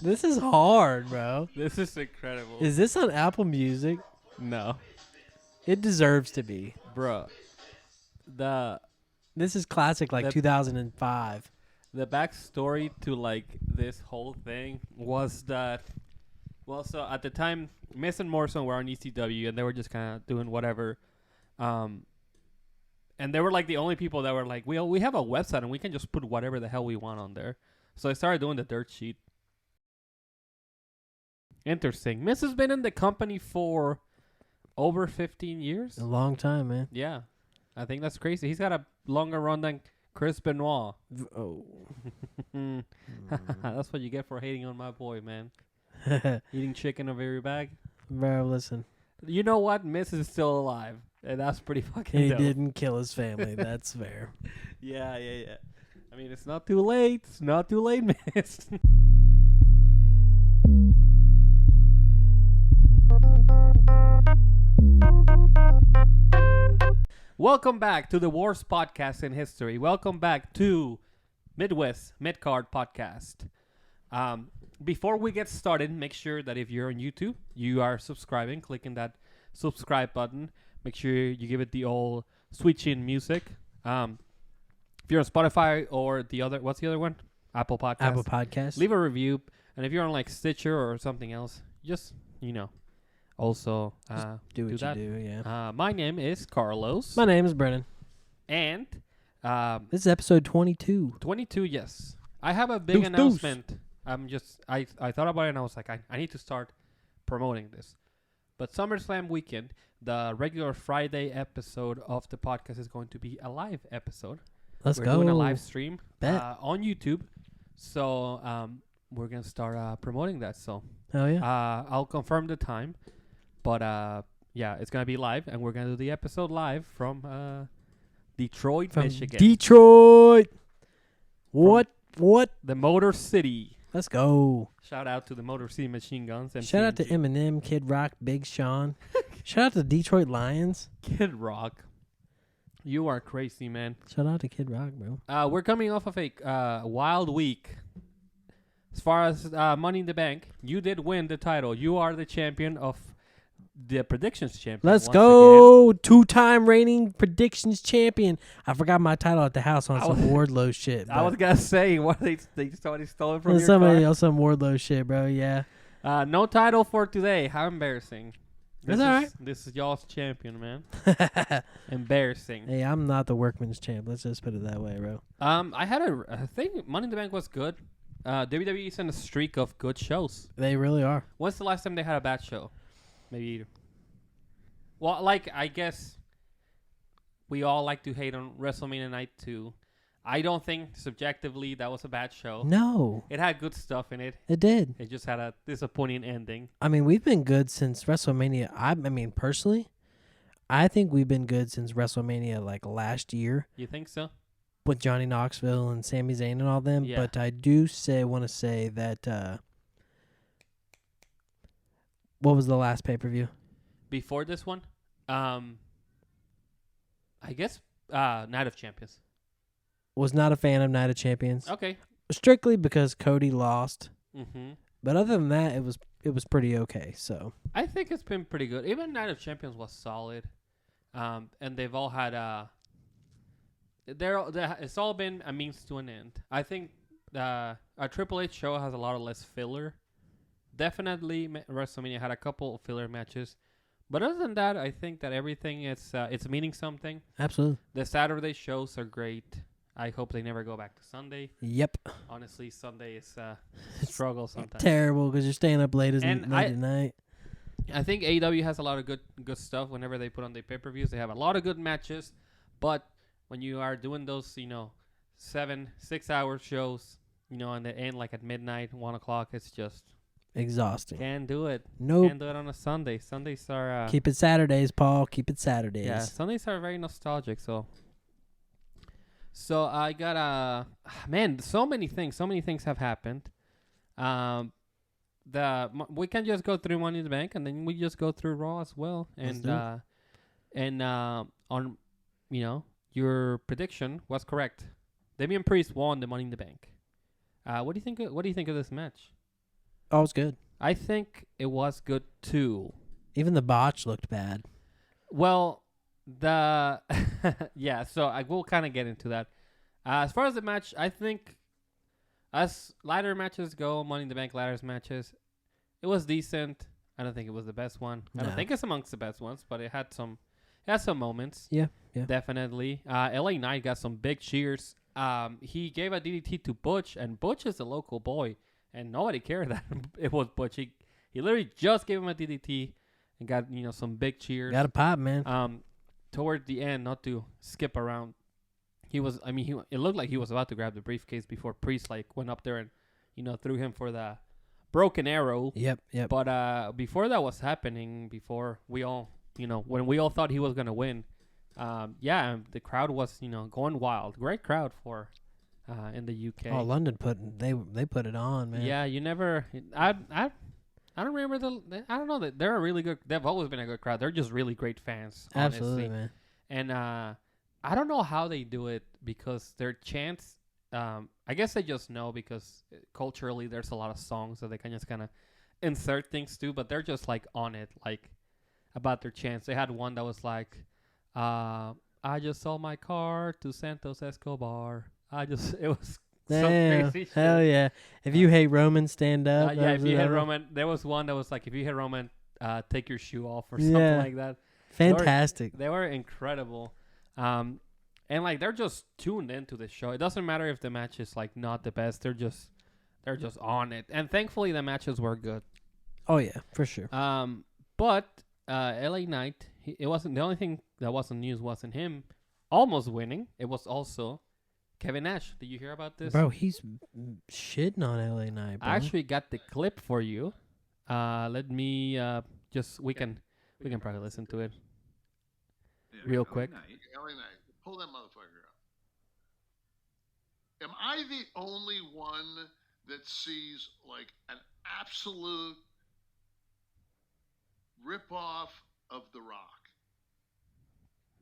This is hard, bro. This is incredible. Is this on Apple Music? No, It deserves to be. bro. The This is classic, like The- 2005. the backstory to like this whole thing was that, well, so at the time, Miz and Morrison were on ECW, and they were just kind of doing whatever. And they were like the only people that were like, we have a website and we can just put whatever the hell we want on there. So I started doing the dirt sheet. Interesting. Miz has been in the company for over 15 years. A long time, man. Yeah, I think that's crazy. He's got a longer run than Chris Benoit. Oh. That's what you get for hating on my boy, man. Eating chicken of every bag. Bro, listen. You know what? Miz is still alive. And that's pretty fucking He dope. didn't kill his family. That's fair. Yeah. I mean, it's not too late. It's not too late, Miz. Welcome back to the worst podcast in history. Welcome back to Midcard podcast. Before we get started, make sure that if you're on YouTube, you are subscribing, clicking that subscribe button. Make sure you give it the old switch in music. If you're on Spotify or what's the other one? Apple Podcast. Apple Podcast. Leave a review. And if you're on like Stitcher or something else, just, also do what that. you do, yeah. My name is Carlos. My name is Brennan. And This is episode 22. 22, yes. I have a big announcement. I thought about it and I was like, I need to start promoting this. But SummerSlam weekend, the regular Friday episode of the podcast is going to be a live episode. We're We're doing a live stream Bet. on YouTube. So we're going to start promoting that. So Oh, yeah. I'll confirm the time. But yeah, it's going to be live. And we're going to do the episode live from Detroit, From Michigan. Detroit. What? The Motor City. Let's go. Shout out to the Motor City Machine Guns. And Shout out to TNG. Eminem, Kid Rock, Big Sean. Shout out to Detroit Lions. Kid Rock. You are crazy, man. Shout out to Kid Rock, bro. We're coming off of a wild week. As far as Money in the Bank, you did win the title. You are the champion of the predictions champion. Let's once go. Two-time reigning predictions champion. I forgot my title at the house on some Wardlow shit. Again. I was gonna say what somebody stole it from your somebody car. else, some Wardlow shit, bro. Yeah. No title for today. How embarrassing. That's all right. This is y'all's champion, man. Embarrassing. Hey, I'm not the workman's champ. Let's just put it that way, bro. I think Money in the Bank was good. WWE's in a streak of good shows. They really are. When's the last time they had a bad show? Maybe. Well, like, I guess we all like to hate on WrestleMania Night 2. I don't think subjectively that was a bad show. No, It had good stuff in it. it did. It just had a disappointing ending. I mean, we've been good since WrestleMania. I mean, personally, I think we've been good since WrestleMania, like last year, You think so? with Johnny Knoxville and Sami Zayn and all them. Yeah. But I do want to say that. What was the last pay-per-view? Before this one, I guess Night of Champions. Was not a fan of Night of Champions. Okay. Strictly because Cody lost. Mm-hmm. But other than that, it was pretty okay. So I think it's been pretty good. Even Night of Champions was solid. And they've all had it's all been a means to an end. I think a Triple H show has a lot of less filler. Definitely WrestleMania had a couple of filler matches. But other than that, I think that everything is it's meaning something. absolutely. The Saturday shows are great. I hope they never go back to Sunday. Yep. Honestly, Sunday is a struggle sometimes. Terrible because you're staying up late And at night. I think AEW has a lot of good stuff whenever they put on their pay-per-views. They have a lot of good matches, but when you are doing those, 6-hour shows, and they end like at midnight, 1 o'clock, it's just Exhausting. can't do it. Nope. Can't do it on a Sunday. Sundays are Keep it Saturdays, Paul. Keep it Saturdays. yeah. Sundays are very nostalgic. So I got man, so many things have happened. We can just go through Money in the Bank, and then we just go through Raw as well. And on your prediction was correct. Damian Priest won the Money in the Bank. What do you think? What do you think of this match? Oh, it was good. I think it was good too. Even the botch looked bad. Well, the yeah. So I will kind of get into that. As far as the match, I think as ladder matches go, Money in the Bank ladders matches, it was decent. I don't think it was the best one. I don't No. think it's amongst the best ones, but it had some moments. Yeah. Definitely. LA Knight got some big cheers. He gave a DDT to Butch, and Butch is a local boy, and nobody cared that it was Butch. He literally just gave him a DDT and got some big cheers. Got a pop, man. Toward the end, not to skip around, it looked like he was about to grab the briefcase before Priest went up there and threw him for the broken arrow. Yep. But before that was happening, before we all when we all thought he was gonna win, the crowd was going wild. Great crowd for in the UK. Oh, London they put it on, man. Yeah, you never. I don't remember I don't know that they're a really good. They've always been a good crowd. They're just really great fans. Absolutely, honestly. man. And I don't know how they do it because their chants. I guess they just know because culturally there's a lot of songs that they can just kind of insert things to, but they're just on it, about their chants. They had one that was I just sold my car to Santos Escobar. It was so Damn, crazy. hell shit. yeah! If you hate Roman, stand up. Yeah, if you hit Roman, there was one that was if you hit Roman, take your shoe off or something Yeah. like that. Fantastic. They were incredible. And they're just tuned into the show. It doesn't matter if the match is not the best. They're just on it. And thankfully the matches were good. Oh yeah, for sure. But LA Knight, it wasn't the only thing that wasn't news wasn't him almost winning. It was also Kevin Nash. Did you hear about this? Bro, he's shitting on LA Knight, bro. I actually got the clip for you. Let me we can probably listen to it real quick. LA Knight, pull that motherfucker up. Am I the only one that sees an absolute rip-off of The Rock?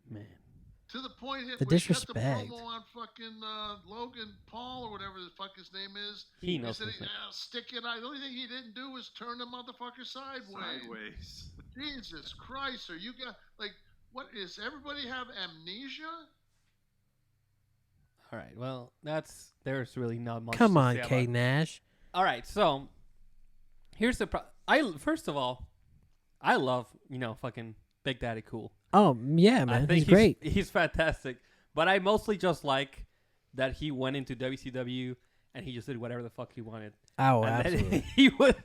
Man. To the point The where he cut disrespect. the promo on fucking Logan Paul or whatever the fuck his name is. He knows said, his name. stick it out. The only thing he didn't do was turn the motherfucker sideways. Jesus Christ, are you got what is everybody have amnesia? All right. Well, there's really not much. Come to on, say Kate about. Nash. All right. So here's the first of all, I love fucking Big Daddy Cool. Oh yeah, I man, think he's great. He's fantastic. But I mostly just like that he went into WCW and he just did whatever the fuck he wanted. Oh, And then absolutely. he would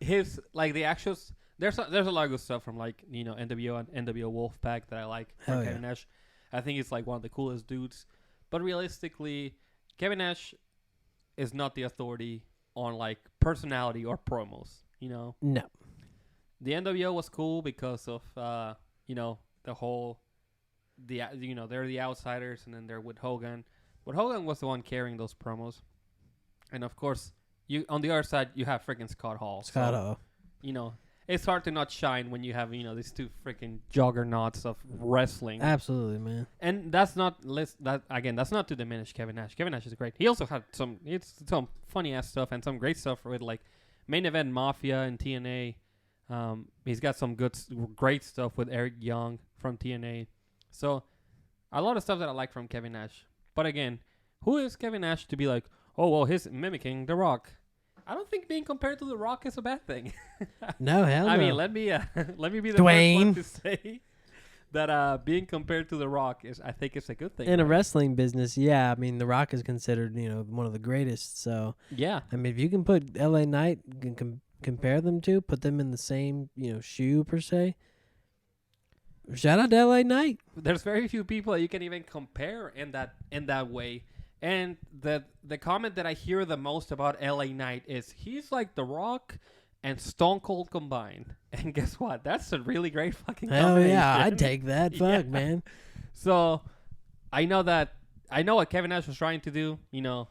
his the actuals. There's a lot of good stuff from NWO and NWO Wolfpack that I like from Hell Kevin yeah. Nash. I think he's one of the coolest dudes. But realistically, Kevin Nash is not the authority on personality or promos. No. The NWO was cool because of the whole they're the outsiders and then they're with Hogan. But Hogan was the one carrying those promos. And of course, you on the other side you have freaking Scott Hall. Scott So, Hall. it's hard to not shine when you have these two freaking juggernauts of wrestling. Absolutely, man. And that's not that's not to diminish Kevin Nash. Kevin Nash is great. He also had some funny ass stuff and some great stuff with Main Event Mafia and TNA. He's got some great stuff with Eric Young from TNA. So a lot of stuff that I like from Kevin Nash. But again, who is Kevin Nash to be oh well, he's mimicking The Rock? I don't think being compared to The Rock is a bad thing. No, hell no. I mean, let me be the Dwayne. first one to say that being compared to The Rock I think it's a good thing. In a right? wrestling business, yeah. I mean, The Rock is considered, one of the greatest. So, Yeah. I mean, if you can put LA Knight, compare them to, put them in the same, shoe per se. Shout out to LA Knight. There's very few people that you can even compare in that way. And the comment that I hear the most about LA Knight is he's like The Rock and Stone Cold combined. And guess what? That's a really great fucking Hell combination. yeah, I'd take that. Fuck, Yeah. man. So I know what Kevin Nash was trying to do, to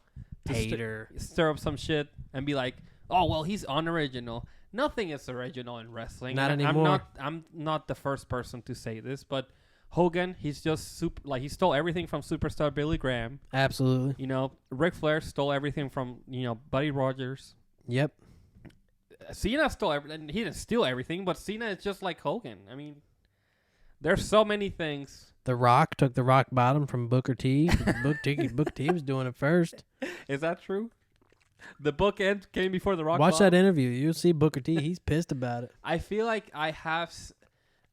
Hater. stir up some shit and be oh well, he's unoriginal. Nothing is original in wrestling. Not And anymore. I'm not the first person to say this, but Hogan, he's just he stole everything from superstar Billy Graham. Absolutely. You know, Ric Flair stole everything from, Buddy Rogers. Yep. Cena stole everything. He didn't steal everything, but Cena is just like Hogan. I mean, there's so many things. The Rock took the rock bottom from Booker T. Booker T was doing it first. Is that true? The bookend came before the rock Watch bottom? that interview. You'll see Booker T. He's pissed about it. I feel like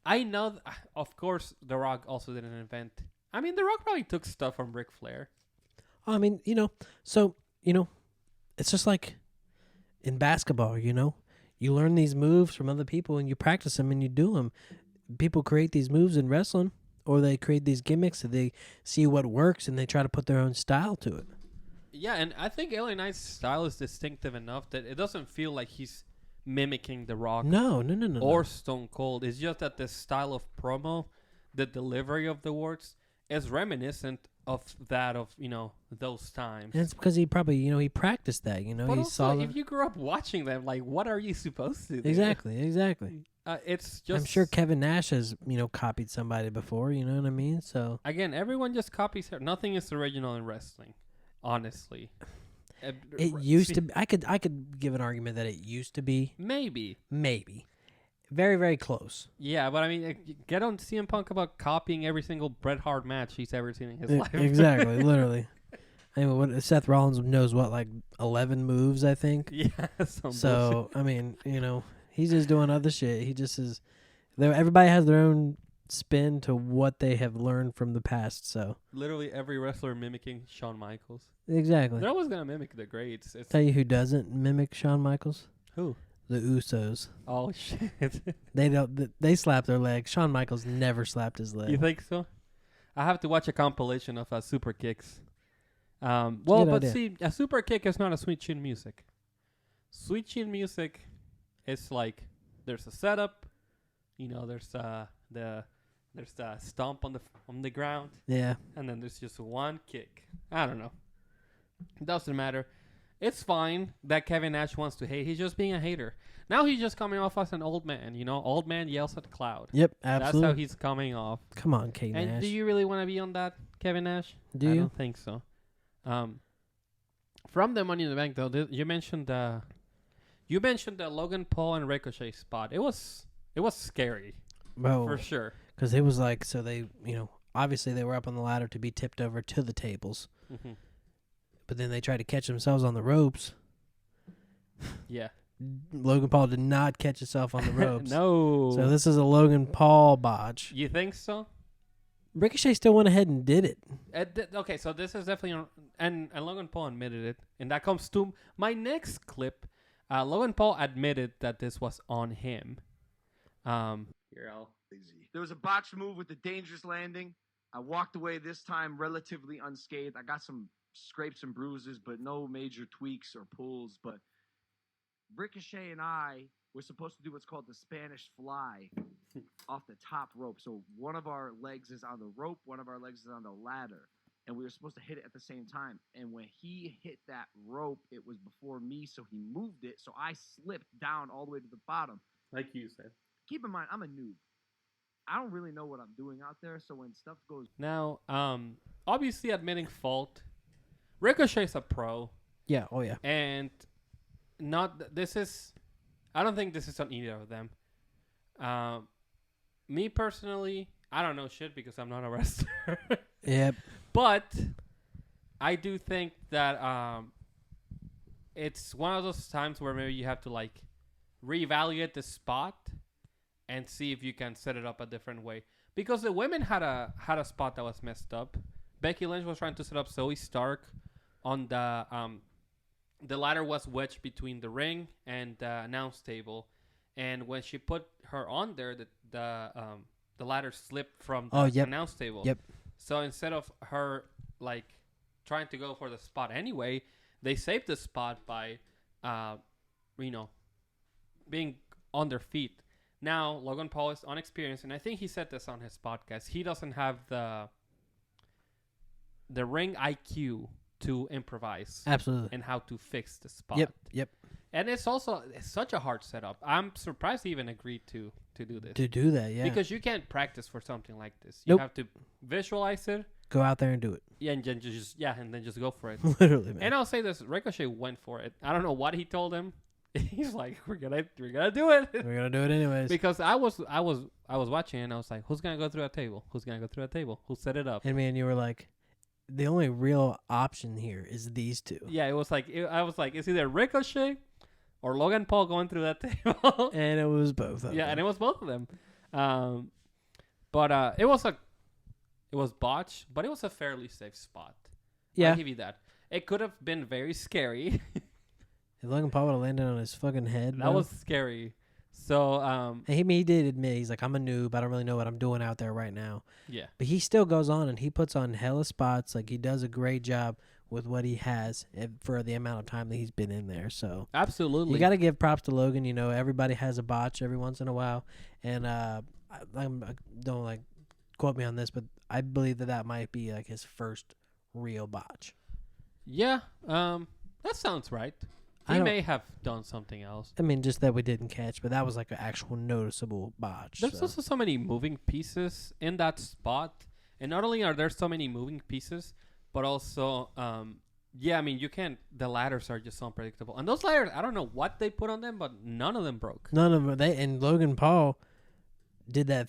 I know, of course, The Rock also didn't invent. I mean, The Rock probably took stuff from Ric Flair. I mean, it's just like in basketball, you learn these moves from other people and you practice them and you do them. People create these moves in wrestling, or they create these gimmicks that they see what works and they try to put their own style to it. Yeah, and I think LA Knight's style is distinctive enough that it doesn't feel like he's mimicking The Rock. No. Or Stone Cold. It's just that the style of promo, the delivery of the words, is reminiscent of that of, those times. And it's because he probably, he practiced that, But he also, saw if you grew up watching them, like, what are you supposed to do? Exactly. It's just... I'm sure Kevin Nash has, copied somebody before, you know what I mean? So again, everyone just copies her. Nothing is original in wrestling, honestly. It used to be, I could give an argument that it used to be. Maybe. Very, very close. Yeah, but I mean, get on CM Punk about copying every single Bret Hart match he's ever seen in his life. Exactly, literally. I mean, Seth Rollins knows like 11 moves, I think. Yeah. So, I mean, he's just doing other shit. He just is. Everybody has their own spin to what they have learned from the past. So literally every wrestler mimicking Shawn Michaels. Exactly. They're always gonna mimic the greats. Tell you who doesn't mimic Shawn Michaels? Who? The Usos. Oh shit! They don't. They slap their legs. Shawn Michaels never slapped his leg. You think so? I have to watch a compilation of super kicks. See, a super kick is not a sweet chin music. Sweet chin music is like there's a setup. There's the stomp on the ground. Yeah. And then there's just one kick. I don't know. It doesn't matter. It's fine that Kevin Nash wants to hate. He's just being a hater. Now he's just coming off as an old man. Old man yells at the cloud. Yep, absolutely. That's how he's coming off. Come on, K Nash. And do you really want to be on that, Kevin Nash? Do you? I don't think so. From the Money in the Bank, though, you mentioned the Logan Paul and Ricochet spot. It was scary. Bro, for sure. Because it was like, so they, obviously they were up on the ladder to be tipped over to the tables. Mm-hmm. But then they tried to catch themselves on the ropes. Yeah. Logan Paul did not catch himself on the ropes. No. So this is a Logan Paul botch. You think so? Ricochet still went ahead and did it. Okay, so this is definitely... And Logan Paul admitted it. And that comes to my next clip. Logan Paul admitted that this was on him. Here, there was a botched move with the dangerous landing. I walked away this time relatively unscathed. I got some scrapes and bruises, but no major tweaks or pulls. But Ricochet and I were supposed to do what's called the Spanish fly off the top rope. So one of our legs is on the rope, one of our legs is on the ladder. And we were supposed to hit it at the same time. And when he hit that rope, it was before me, so he moved it. So I slipped down all the way to the bottom. Like you said. Keep in mind, I'm a noob. I don't really know what I'm doing out there, so when stuff goes... Now, obviously admitting fault. Ricochet's a pro. Yeah, oh yeah. And I don't think this is on either of them. Me personally, I don't know shit because I'm not a wrestler. Yep. But I do think that it's one of those times where maybe you have to reevaluate the spot and see if you can set it up a different way. Because the women had a spot that was messed up. Becky Lynch was trying to set up Zoe Stark on the ladder was wedged between the ring and the announce table, and when she put her on there, the ladder slipped from the announce table. Yep. So instead of her trying to go for the spot anyway, they saved the spot by, being on their feet. Now Logan Paul is unexperienced, and I think he said this on his podcast. He doesn't have the ring IQ to improvise. Absolutely. And how to fix the spot. Yep. And it's such a hard setup. I'm surprised he even agreed to to do this. To do that, yeah. Because you can't practice for something like this. You Nope. have to visualize it. Go out there and do it. Yeah, and then just go for it. Literally, man. And I'll say this: Ricochet went for it. I don't know what he told him. He's like, "We're gonna do it." We're gonna do it anyways. Because I was watching and I was like, "Who's gonna go through that table? Who's gonna go through that table? Who set it up?" And you were like, the only real option here is these two. Yeah, it was like I was like, it's either Ricochet or Logan Paul going through that table. And it was both of them. And it was both of them. But it was botched, but it was a fairly safe spot. Yeah. I'll give you that. It could have been very scary. If Logan Paul would have landed on his fucking head. That was scary. So, And he did admit, he's like, I'm a noob. I don't really know what I'm doing out there right now. yeah. But he still goes on and he puts on hella spots. Like, he does a great job with what he has for the amount of time that he's been in there. So, Absolutely. you got to give props to Logan. You know, everybody has a botch every once in a while. And I don't, like, quote me on this, but I believe that might be, like, his first real botch. Yeah. That sounds right. He may have done something else. I mean, just that we didn't catch, but that was like an actual noticeable botch. There's also so many moving pieces in that spot. And not only are there so many moving pieces, but also, the ladders are just so unpredictable. And those ladders, I don't know what they put on them, but none of them broke. None of them. And Logan Paul did that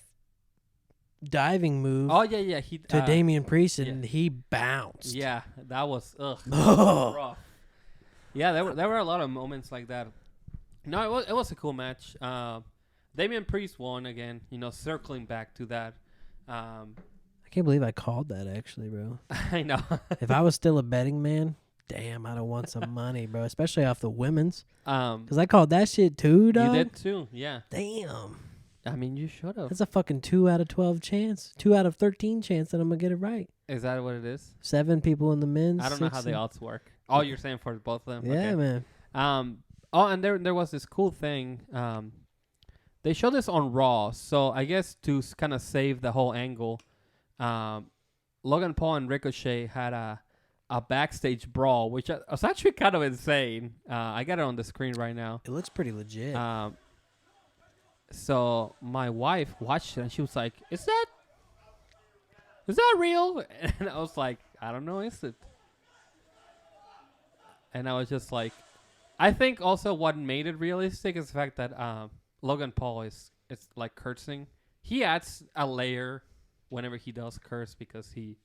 diving move. Oh, yeah. To Damian Priest, and he bounced. Yeah, that was Oh. rough. Yeah, there were a lot of moments like that. No, it was a cool match. Damian Priest won again. Circling back to that. I can't believe I called that, actually, bro. I know. If I was still a betting man, damn, I'd have won some money, bro. Especially off the women's. Because I called that shit too, dog. You did too, yeah. Damn. I mean, you should have. That's a fucking 2 out of 12 chance. 2 out of 13 chance that I'm going to get it right. Is that what it is? 7 people in the men's. I don't know how the odds work. Oh, you're saying for both of them? Yeah, Okay. man. And there was this cool thing. They showed this on Raw, so I guess to kind of save the whole angle, Logan Paul and Ricochet had a backstage brawl, which was actually kind of insane. I got it on the screen right now. It looks pretty legit. So my wife watched it and she was like, "Is that real?" And I was like, "I don't know, is it?" And I was just like, I think also what made it realistic is the fact that Logan Paul is like cursing. He adds a layer whenever he does curse because he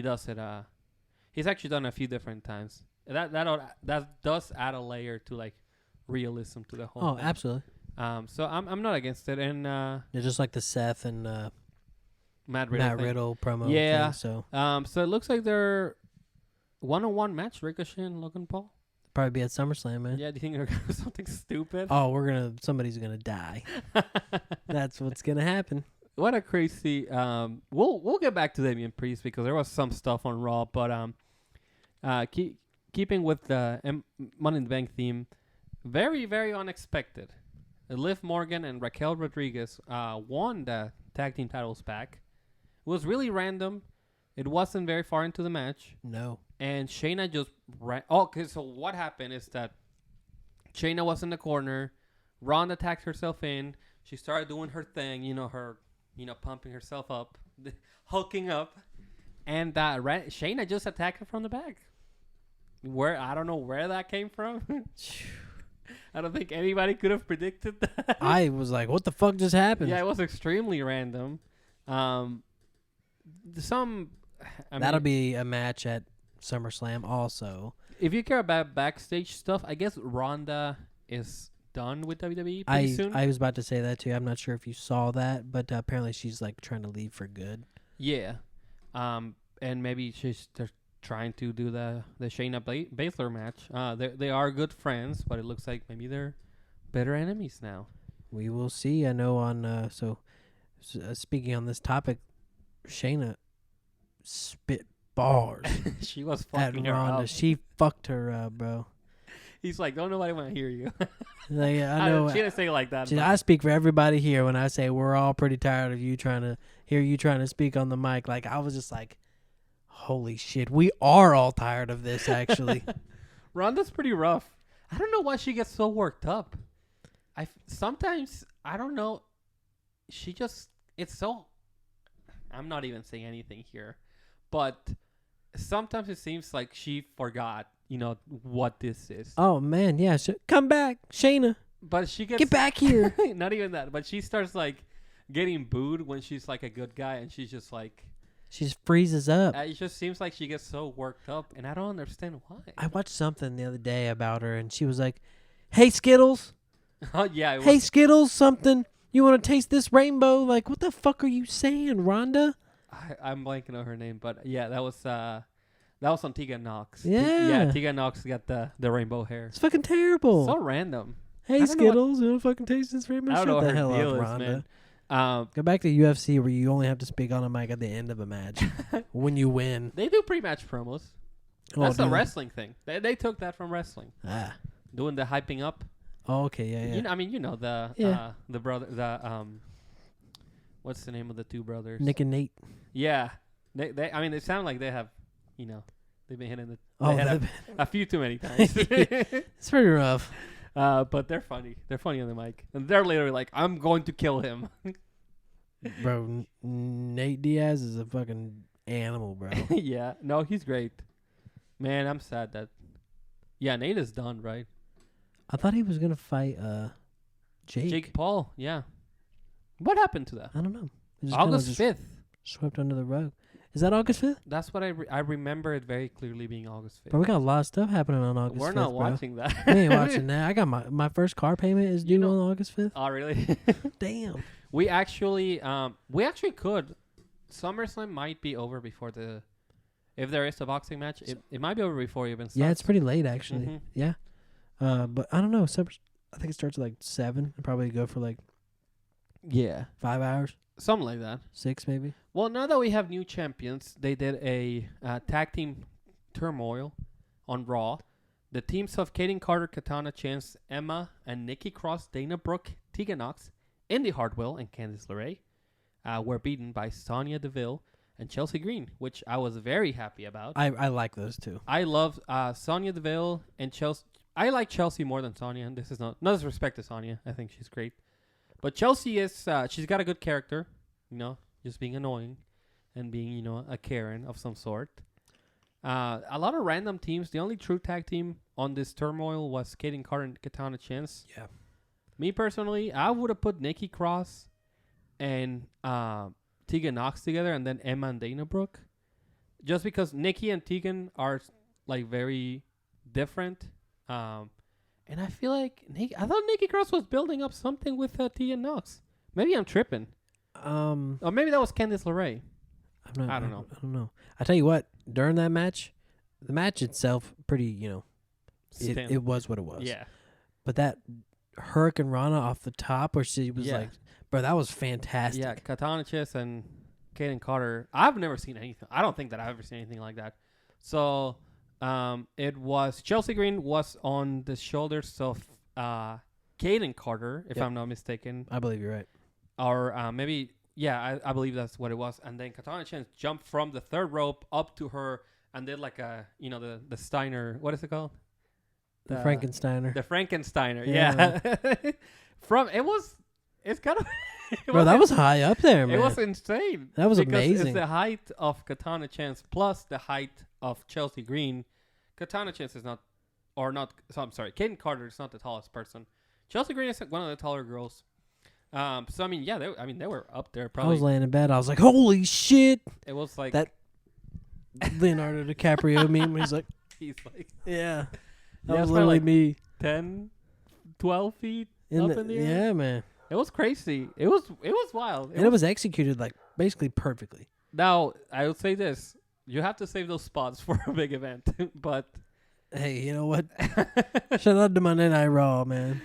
does it. He's actually done it a few different times. That does add a layer to like realism to the whole thing. Absolutely. So I'm not against it. And It's just like the Seth and Matt Riddle promo. Yeah. Thing, so it looks like they're one-on-one match, Ricochet and Logan Paul. probably be at SummerSlam, man. Yeah, do you think they're gonna do something stupid? Oh, somebody's gonna die. That's what's gonna happen. What a crazy. We'll get back to Damian Priest because there was some stuff on Raw, but keeping with the Money in the Bank theme, very very unexpected. Liv Morgan and Raquel Rodriguez won the tag team titles back. It was really random. It wasn't very far into the match. No. And Shayna just ran. Oh, okay. So what happened is that Shayna was in the corner. Ronda tagged herself in. She started doing her thing. Pumping herself up, hulking up, and Shayna just attacked her from the back. I don't know where that came from. I don't think anybody could have predicted that. I was like, what the fuck just happened? Yeah, it was extremely random. That'll be a match at SummerSlam also. If you care about backstage stuff, I guess Ronda is done with WWE pretty soon. I was about to say that too. I'm not sure if you saw that, but apparently she's like trying to leave for good. Yeah. And maybe they're trying to do the Shayna Baszler match. They are good friends, but it looks like maybe they're better enemies now. We will see. I know on speaking on this topic, Shayna spit bars. She was at fucking her Ronda. up. She fucked her up, bro. He's like, don't nobody want to hear you. Like, I know. She didn't say it like that. I speak for everybody here when I say we're all pretty tired of you trying to speak on the mic. Like, I was just like, holy shit, we are all tired of this, actually. Ronda's pretty rough. I don't know why she gets so worked up. Sometimes, I don't know. she just, it's so, I'm not even saying anything here, but sometimes it seems like she forgot, what this is. Oh man, yeah. Come back, Shayna. But she gets Get back here. not even that, but she starts like getting booed when she's like a good guy, and she's just like, She just freezes up. it just seems like she gets so worked up, and I don't understand why. I watched something the other day about her, and she was like, "Hey Skittles, Oh yeah, it hey was, Skittles, something. You want to taste this rainbow?" Like, what the fuck are you saying, Rhonda? I'm blanking on her name, but yeah, that was on Tegan Knox. Yeah. Tegan Knox got the rainbow hair. It's fucking terrible. So random. Hey I don't know what- Skittles, you want to fucking taste this rainbow? I don't Shut know what the her hell deal up, is, Rhonda. man. Go back to UFC where you only have to speak on a mic at the end of a match when you win. They do pre-match promos. Oh, That's a dude. wrestling thing. They took that from wrestling, Ah. doing the hyping up. Oh, okay, yeah. The the brother, what's the name of the two brothers? Nick and Nate. Yeah, they sound like they have, they've been hitting Oh, they had a few too many times. it's pretty rough. But they're funny. They're funny on the mic, and they're literally like, "I'm going to kill him." Bro, Nate Diaz is a fucking animal, bro. Yeah, no, he's great. Man, I'm sad that. Yeah, Nate is done, right? I thought he was going to fight Jake. Paul, yeah. What happened to that? I don't know. It just kinda August 5th. swept under the rug. Is that August 5th? That's what I remember it very clearly being August 5th. Bro, we got a lot of stuff happening on August 5th. We're not bro. watching that. We ain't watching that. I got my first car payment is due on August 5th. Oh, really? Damn. We actually could. SummerSlam might be over before if there is a boxing match, it might be over before it even starts. Yeah, it's pretty late actually. Mhm. Yeah. But I don't know. I think it starts at like 7. It'll probably go for like Yeah. 5 hours, Something like that. 6 maybe. Well, now that we have new champions, they did a tag team turmoil on Raw. The teams of Kaden Carter, Katana Chance, Emma, and Nikki Cross, Dana Brooke, Tegan Knox, Indy Hartwell, and Candice LeRae were beaten by Sonya Deville and Chelsea Green, which I was very happy about. I like those two. I love Sonya Deville and Chelsea. I like Chelsea more than Sonya, and this is no disrespect to Sonya. I think she's great. But Chelsea is, she's got a good character, just being annoying and being, a Karen of some sort. A lot of random teams. The only true tag team on this turmoil was Kaden Carter and Katana Chance. Yeah. Me personally, I would have put Nikki Cross and Tegan Knox together and then Emma and Dana Brooke. Just because Nikki and Tegan are, like, very different. And I feel like I thought Nikki Cross was building up something with Tegan Knox. Maybe I'm tripping. Or maybe that was Candice LeRae. I don't know. I don't know. I tell you what, during that match, the match itself, pretty, it was what it was. Yeah. But that Hurricane Rana off the top where she was like, bro, that was fantastic. Yeah, Katana Chess and Kaden Carter. I've never seen anything. I don't think that I've ever seen anything like that. So, it was Chelsea Green was on the shoulders of Kaden Carter, if I'm not mistaken. I believe you're right. Or maybe, I believe that's what it was. And then Katana Chance jumped from the third rope up to her and did like a, the Steiner, what is it called? The Frankensteiner. The Frankensteiner, yeah. It's kind of... Bro, that was high up there, man. It was insane. That was because amazing. It's the height of Katana Chance plus the height of Chelsea Green. Katana Chance is not... I'm sorry. Kaden Carter is not the tallest person. Chelsea Green is one of the taller girls. So, I mean, yeah, they were up there probably. I was laying in bed. I was like, holy shit. It was like... That Leonardo DiCaprio meme. He's like... He's like... Yeah. That Yeah, was it's literally like me. 10, 12 feet In up in the air. Yeah, man. It was crazy. It was wild. And it was executed, like, basically perfectly. Now, I would say this. You have to save those spots for a big event. But... Hey, you know what? Shout out to Monday Night Raw, man.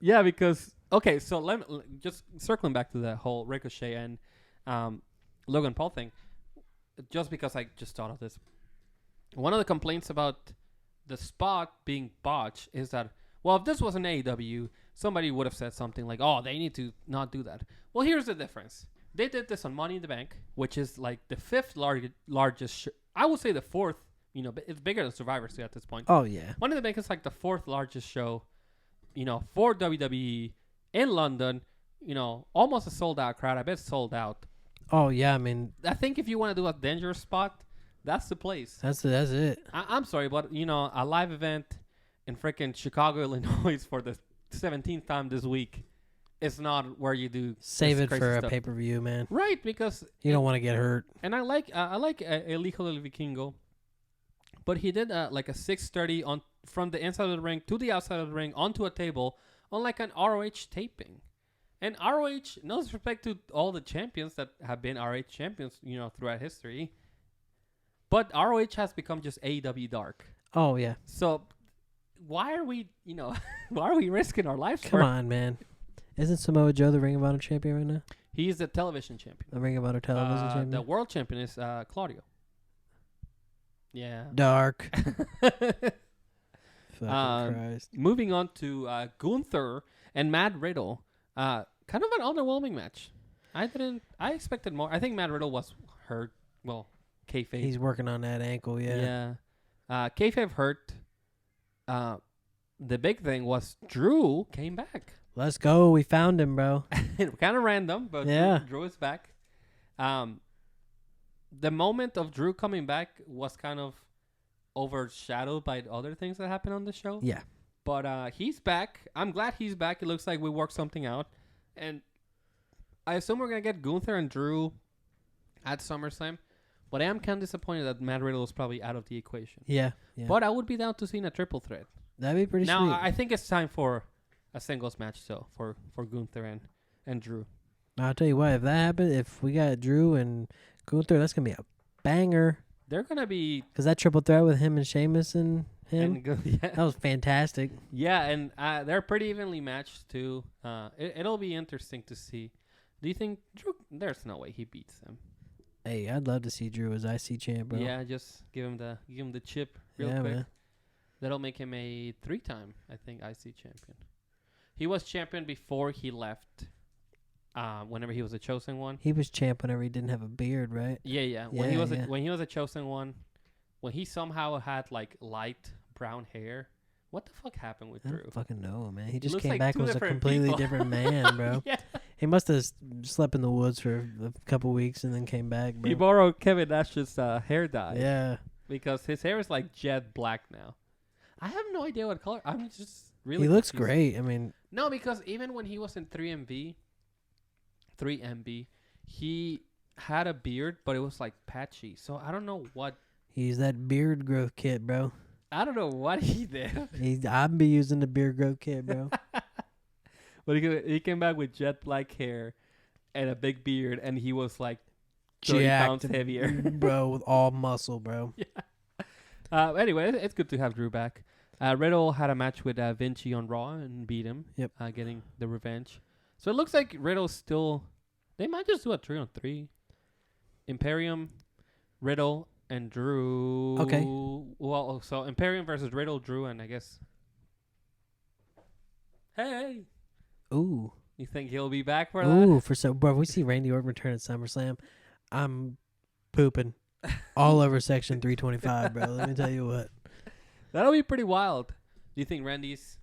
Yeah, because... Okay, so just circling back to the whole Ricochet and Logan Paul thing. Just because I just thought of this. One of the complaints about the spot being botched is that, well, if this was an AEW, somebody would have said something like, oh, they need to not do that. Well, here's the difference. They did this on Money in the Bank, which is like the fifth largest, I would say the fourth, but it's bigger than Survivor Series at this point. Oh, yeah. Money in the Bank is like the fourth largest show, for WWE in London almost a sold out crowd. I bet it's sold out. Oh yeah, I mean I think if you want to do a dangerous spot, that's the place. that's it. I'm sorry, but a live event in freaking Chicago, Illinois for the 17th time this week is not where you do Save this it crazy for a stuff. pay-per-view, man. Right, because You don't want to get hurt. and I like El Hijo del Vikingo, but he did like a 6:30 on from the inside of the ring to the outside of the ring onto a table on like an ROH taping. And ROH, no disrespect to all the champions that have been ROH champions, throughout history, but ROH has become just AEW Dark. Oh yeah. So why are we, why are we risking our lives? Come on, man. Isn't Samoa Joe the Ring of Honor champion right now? He's the television champion. The Ring of Honor television champion. The world champion is Claudio. Yeah. Dark. Fucking Christ. Moving on to Gunther and Matt Riddle. Kind of an underwhelming match. I expected more. I think Matt Riddle was hurt. Well, kayfabe. He's working on that ankle, yeah. Kayfabe hurt. The big thing was Drew came back. Let's go. We found him, bro. Kind of random, but Yeah. Drew is back. The moment of Drew coming back was kind of overshadowed by other things that happened on the show. Yeah. But he's back. I'm glad he's back. It looks like we worked something out. And I assume we're going to get Gunther and Drew at SummerSlam. But I am kind of disappointed that Matt Riddle is probably out of the equation. Yeah. But I would be down to seeing a triple threat. That'd be pretty Now, sweet. I think it's time for a singles match, though, for Gunther and Drew. I'll tell you what, if that happened, if we got Drew and Gunther, that's going to be a banger. They're going to be... Because that triple threat with him and Sheamus and him, yeah. that was fantastic. Yeah, and they're pretty evenly matched, too. It'll be interesting to see. Do you think Drew... There's no way he beats them. Hey, I'd love to see Drew as IC champ, bro. Yeah, just give him the chip real quick. Man. That'll make him a 3-time, I think, IC champion. He was champion before he left. Whenever he was a chosen one. He was champ whenever he didn't have a beard, right? Yeah. When he was a chosen one, when he somehow had like light brown hair. What the fuck happened with I Drew? don't fucking know, man. He just Looks came like back two and was a different completely people. different man, bro. Yeah. He must have slept in the woods for a couple weeks and then came back, bro. He borrowed Kevin Nash's hair dye. Yeah. Because his hair is like jet black now. I have no idea what color. I'm just really He looks confused. great. I mean, No, because even when he was in 3MB, he had a beard, but it was like patchy. So I don't know what. he's that beard growth kit, bro. I don't know what he did. I'd be using the beard growth kit, bro. But he came back with jet black hair and a big beard, and he was like 30 pounds heavier. bro, with all muscle, bro. Anyway, it's good to have Drew back. Riddle had a match with Vinci on Raw and beat him. Yep. Getting the revenge. So it looks like Riddle's still... They might just do a 3-on-3. Imperium, Riddle, and Drew. Okay. Well, so Imperium versus Riddle, Drew, and I guess... Hey! Ooh. You think he'll be back for that? Ooh, bro, if we see Randy Orton return at SummerSlam, I'm pooping all over Section 325, bro. Let me tell you what. That'll be pretty wild. Do you think Randy's...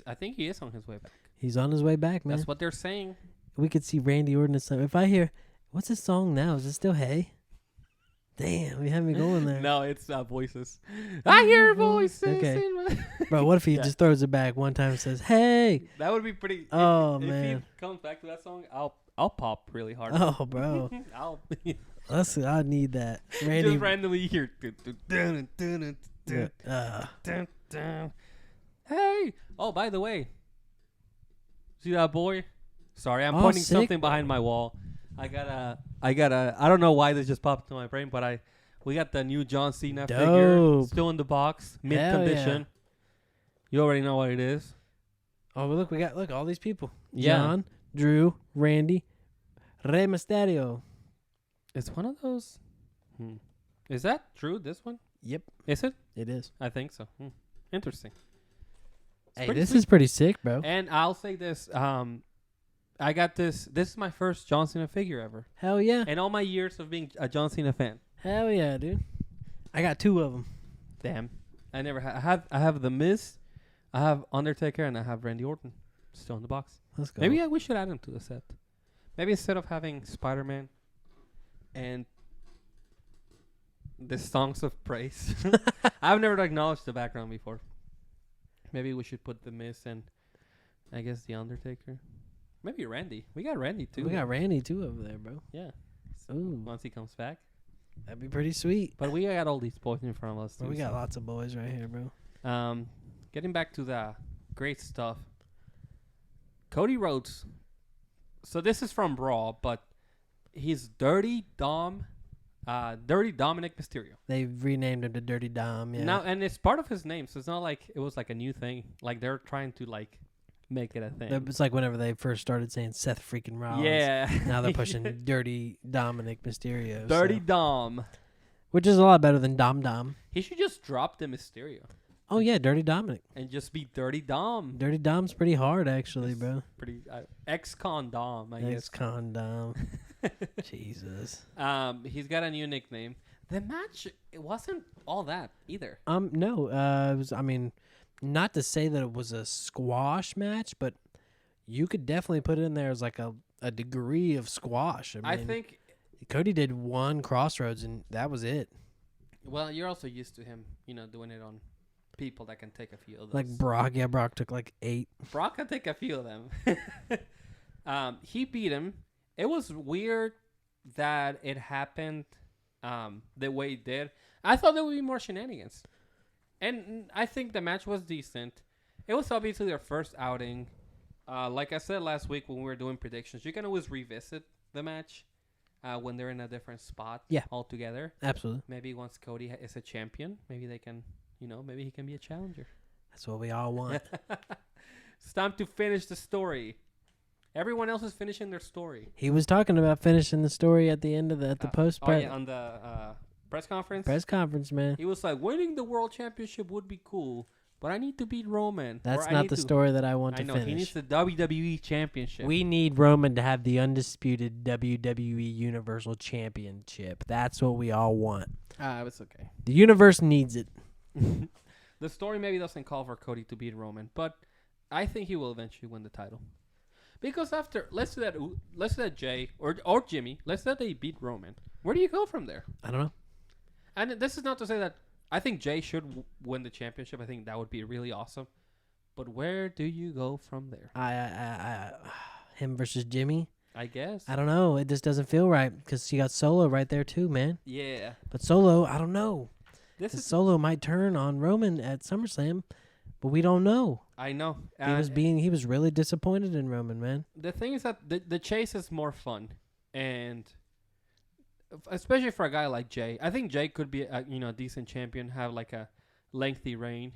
I think he is on his way back. He's on his way back, man. That's what they're saying. We could see Randy Orton at some. If I hear, what's his song now? Is it still Hey? Damn, we have me going there. No, it's voices. I hear voices. Okay. In my Bro, what if he Yeah. just throws it back one time and says, Hey? That would be pretty. Oh, if man. he comes back to that song, I'll pop really hard. Oh, bro. I'll I need that. Randy. just randomly hear. Hey! Oh, by the way, see that boy? Sorry, I'm Oh, pointing sick. something behind my wall. I don't know why this just popped into my brain, but we got the new John Cena figure Dope. still in the box, mid Hell condition. yeah. You already know what it is. Oh, but look, all these people. Yeah. John, Drew, Randy, Rey Mysterio. It's one of those. Is that true? This one? Yep, Is it? it is. I think so. Interesting. It's Hey, pretty this sweet. is pretty sick, bro. And I'll say this. I got this. This is my first John Cena figure ever. Hell yeah. In all my years of being a John Cena fan. Hell yeah, dude. I got 2 of them. Damn. I never I have The Miz, I have Undertaker, and I have Randy Orton. Still in the box. Let's go. Maybe we should add him to the set. Maybe instead of having Spider-Man and the songs of praise. I've never acknowledged the background before. Maybe we should put The Miz and I guess The Undertaker. Maybe Randy. We got Randy too. We got Randy too over there, bro. Yeah. Ooh, Once he comes back. that'd be pretty sweet. But we got all these boys in front of us too. Well, we got lots of boys right here, bro. Getting back to the great stuff. Cody Rhodes. So this is from Raw, but he's Dirty Dominic Mysterio. They renamed him to Dirty Dom. Yeah. Now, and it's part of his name, so it's not like it was like a new thing. Like they're trying to like make it a thing. It's like whenever they first started saying Seth freaking Rollins. Yeah. Now they're pushing Dirty Dominic Mysterio. Dirty so. Dom. Which is a lot better than Dom Dom. He should just drop the Mysterio Oh yeah, Dirty Dominic. and just be Dirty Dom. Dirty Dom's pretty hard actually, It's bro. Pretty ex-con Dom, I guess. Ex-con Dom. Jesus. He's got a new nickname. The match, it wasn't all that either. No. It was. I mean, not to say that it was a squash match, but you could definitely put it in there as like a degree of squash. I mean, think, Cody did one crossroads and that was it. well, you're also used to him, doing it on people that can take a few of those. Like Brock. Yeah, Brock took like 8. Brock can take a few of them. He beat him. It was weird that it happened the way it did. I thought there would be more shenanigans. And I think the match was decent. It was obviously their first outing. Like I said last week when we were doing predictions, you can always revisit the match when they're in a different spot altogether. Absolutely. Maybe once Cody is a champion, maybe they can, maybe he can be a challenger. That's what we all want. It's time to finish the story. Everyone else is finishing their story. He was talking about finishing the story at the end of the post on the press conference. press conference, man. He was like, winning the world championship would be cool, but I need to beat Roman. That's not the story that I want to I know, finish. he needs the WWE championship. We need Roman to have the undisputed WWE Universal Championship. That's what we all want. It's okay. The universe needs it. The story maybe doesn't call for Cody to beat Roman, but I think he will eventually win the title. Because after, let's say that Jey or Jimmy, let's say that they beat Roman. Where do you go from there? I don't know. And this is not to say that I think Jey should win the championship. I think that would be really awesome. But where do you go from there? Him versus Jimmy. I guess. I don't know. It just doesn't feel right because you got Solo right there too, man. Yeah. But Solo, I don't know. This is Solo might turn on Roman at SummerSlam, but we don't know. I know. He was really disappointed in Roman, man. The thing is that the chase is more fun, and especially for a guy like Jey, I think Jey could be a decent champion, have like a lengthy reign,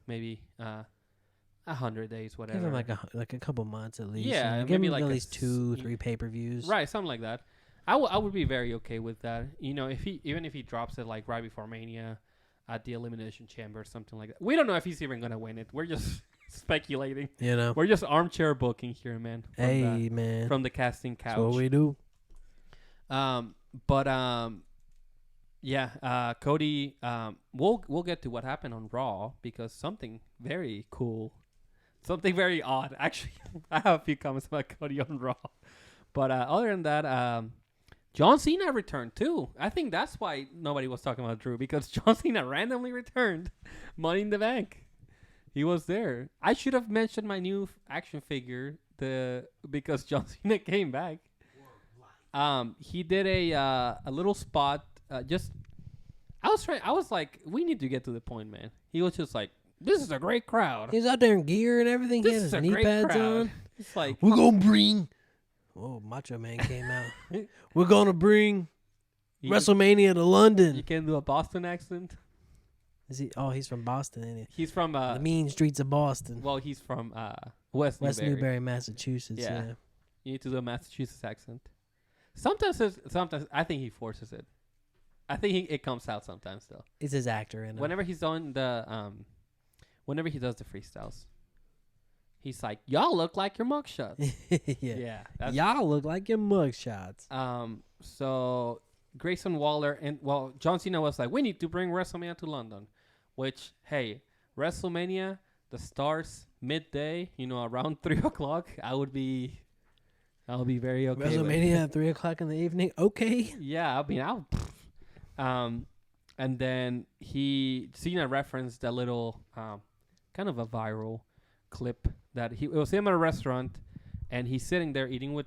maybe 100 days, whatever. Give him like a couple months at least. Yeah, give maybe him like at least 2-3 pay-per-views. Right, something like that. I would be very okay with that. If he drops it like right before Mania at the Elimination Chamber or something like that. We don't know if he's even gonna win it. We're just speculating. We're just armchair booking here, man. Man. From the casting couch. That's what we do. Cody. We'll get to what happened on Raw because something very cool, something very odd. Actually, I have a few comments about Cody on Raw, but other than that, John Cena returned too. I think that's why nobody was talking about Drew because John Cena randomly returned Money in the Bank. He was there. I should have mentioned my new action figure because John Cena came back. He did a little spot. I was like, we need to get to the point, man. He was just like, this is a great crowd. He was out there in gear and everything. This he had is his a knee great pads crowd. on. It's like, We're gonna bring. Whoa, Macho Man came out. We're gonna bring WrestleMania to London. You can do a Boston accent. Is he? Oh, he's from Boston, ain't he? He's from the mean streets of Boston. Well, he's from West Newbury, Massachusetts. Yeah. You need to do a Massachusetts accent. Sometimes I think he forces it. I think it comes out sometimes though. It's his actor in it. Whenever he's on whenever he does the freestyles, he's like, "Y'all look like your mugshots." Yeah. Y'all look like your mugshots. So Grayson Waller and John Cena was like, "We need to bring WrestleMania to London," which, hey, WrestleMania the stars midday, around 3 o'clock, I'll be very okay. with. WrestleMania at 3:00 in the evening. Okay. Yeah, I mean, and then Cena referenced that little kind of a viral clip that it was him at a restaurant, and he's sitting there eating with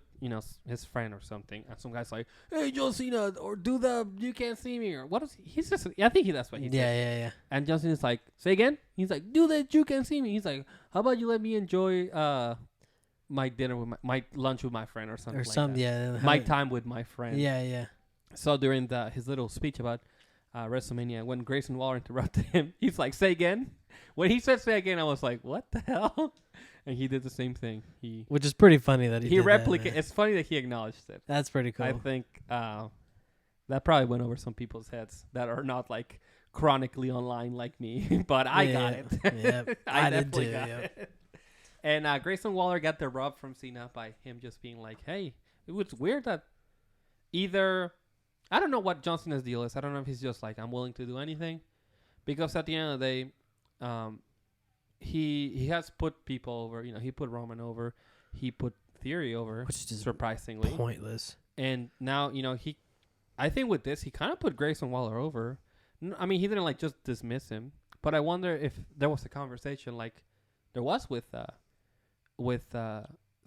his friend or something, and some guy's like, "Hey, John Cena, or do the you can't see me," or what is he's just I think that's what he said. Yeah. And John Cena's like, "Say again." He's like, "Do that you can't see me." He's like, "How about you let me enjoy my dinner with my lunch with my friend or something like that. Yeah. My time with my friend." Yeah. So during his little speech about WrestleMania, when Grayson Waller interrupted him, he's like, "Say again." When he said "say again," I was like, "What the hell?" And he did the same thing. Which is pretty funny that he did replicated. that. It's funny that he acknowledged it. That's pretty cool. I think that probably went over some people's heads that are not like chronically online like me, but I got it. Yep. I did definitely too. got Yep. it. And Grayson Waller got the rub from Cena by him just being like, "Hey, it was weird that either I don't know what John Cena's deal is. I don't know if he's just like I'm willing to do anything, because at the end of the day, he has put people over. He put Roman over, he put Theory over, Which is surprisingly pointless. And now I think with this he kind of put Grayson Waller over. I mean, he didn't like just dismiss him, but I wonder if there was a conversation like there was with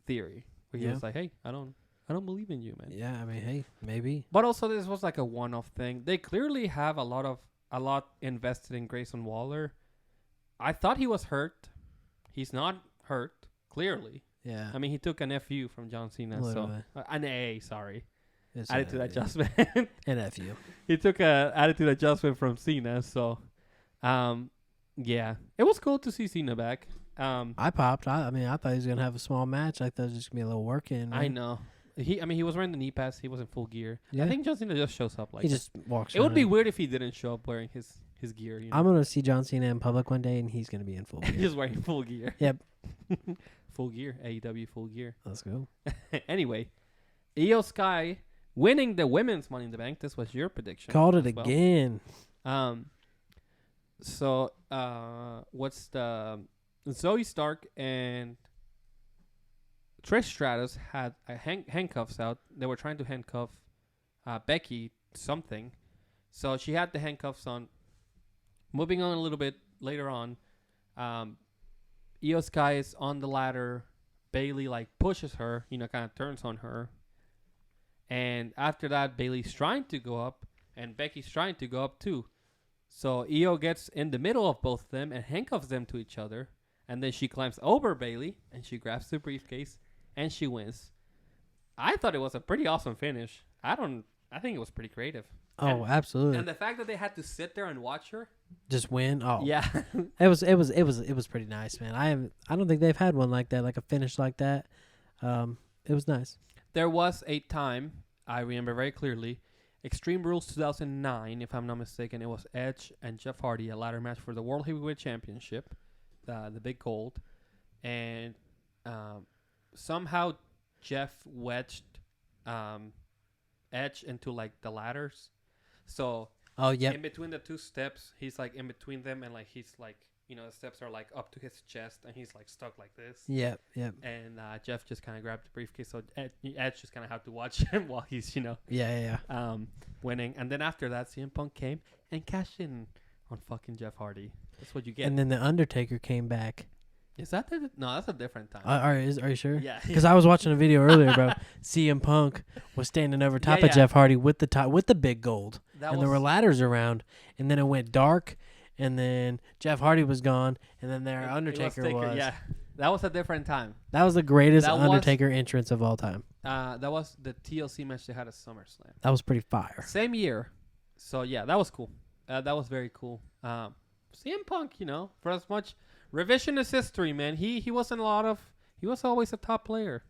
Theory, where he was like, "Hey, I don't believe in you, man." Yeah, I mean, hey, maybe. But also, this was like a one-off thing. They clearly have a lot invested in Grayson Waller. I thought he was hurt. He's not hurt, clearly. Yeah. I mean, he took an FU from John Cena, Literally. so an A, sorry, It's attitude adjustment. An FU. He took a attitude adjustment from Cena, so yeah, it was cool to see Cena back. I popped. I thought he was gonna have a small match. I thought it was just gonna be a little work in. I know. He was wearing the knee pads. He was in full gear. Yeah. I think John Cena just shows up like He that. just walks. It would be around. weird if he didn't show up wearing his gear. I'm gonna see John Cena in public one day, and he's gonna be in full gear. Just wearing full gear. Yep. Full gear. AEW full gear. Let's go. Anyway, Io Sky winning the women's Money in the Bank. This was your prediction. Called it as well. again. So what's the Zoe Stark and Trish Stratus had handcuffs out. They were trying to handcuff Becky something. So she had the handcuffs on. Moving on a little bit later on, Io Sky is on the ladder. Bailey pushes her, kind of turns on her. And after that, Bailey's trying to go up, and Becky's trying to go up too. So Io gets in the middle of both of them and handcuffs them to each other. And then she climbs over Bailey, and she grabs the briefcase, and she wins. I thought it was a pretty awesome finish. I think it was pretty creative. Oh, absolutely. And the fact that they had to sit there and watch her. Just win. Oh, Yeah. It was pretty nice, man. I don't think they've had one like that, like a finish like that. It was nice. There was a time, I remember very clearly, Extreme Rules 2009, if I'm not mistaken. It was Edge and Jeff Hardy, a ladder match for the World Heavyweight Championship, the big gold. And somehow Jeff wedged Edge into the ladders. So in between the two steps, he's in between them, and he's the steps are up to his chest, and he's stuck like this. Yep. And Jeff just kind of grabbed the briefcase, so Edge just kind of had to watch him while he's winning. And then after that, CM Punk came and cashed in on fucking Jeff Hardy. That's what you get. And then the Undertaker came back. Is that no? That's a different time. Are you sure? Yeah. Because I was watching a video earlier, bro. CM Punk was standing over top of Jeff Hardy with the big gold, and there were ladders around. And then it went dark, and then Jeff Hardy was gone, and then their Undertaker was. Yeah, that was a different time. That was the greatest Undertaker entrance of all time. That was the TLC match they had at SummerSlam. That was pretty fire. Same year. So yeah, that was cool. That was very cool. CM Punk, for as much revisionist history, man, he wasn't he was always a top player.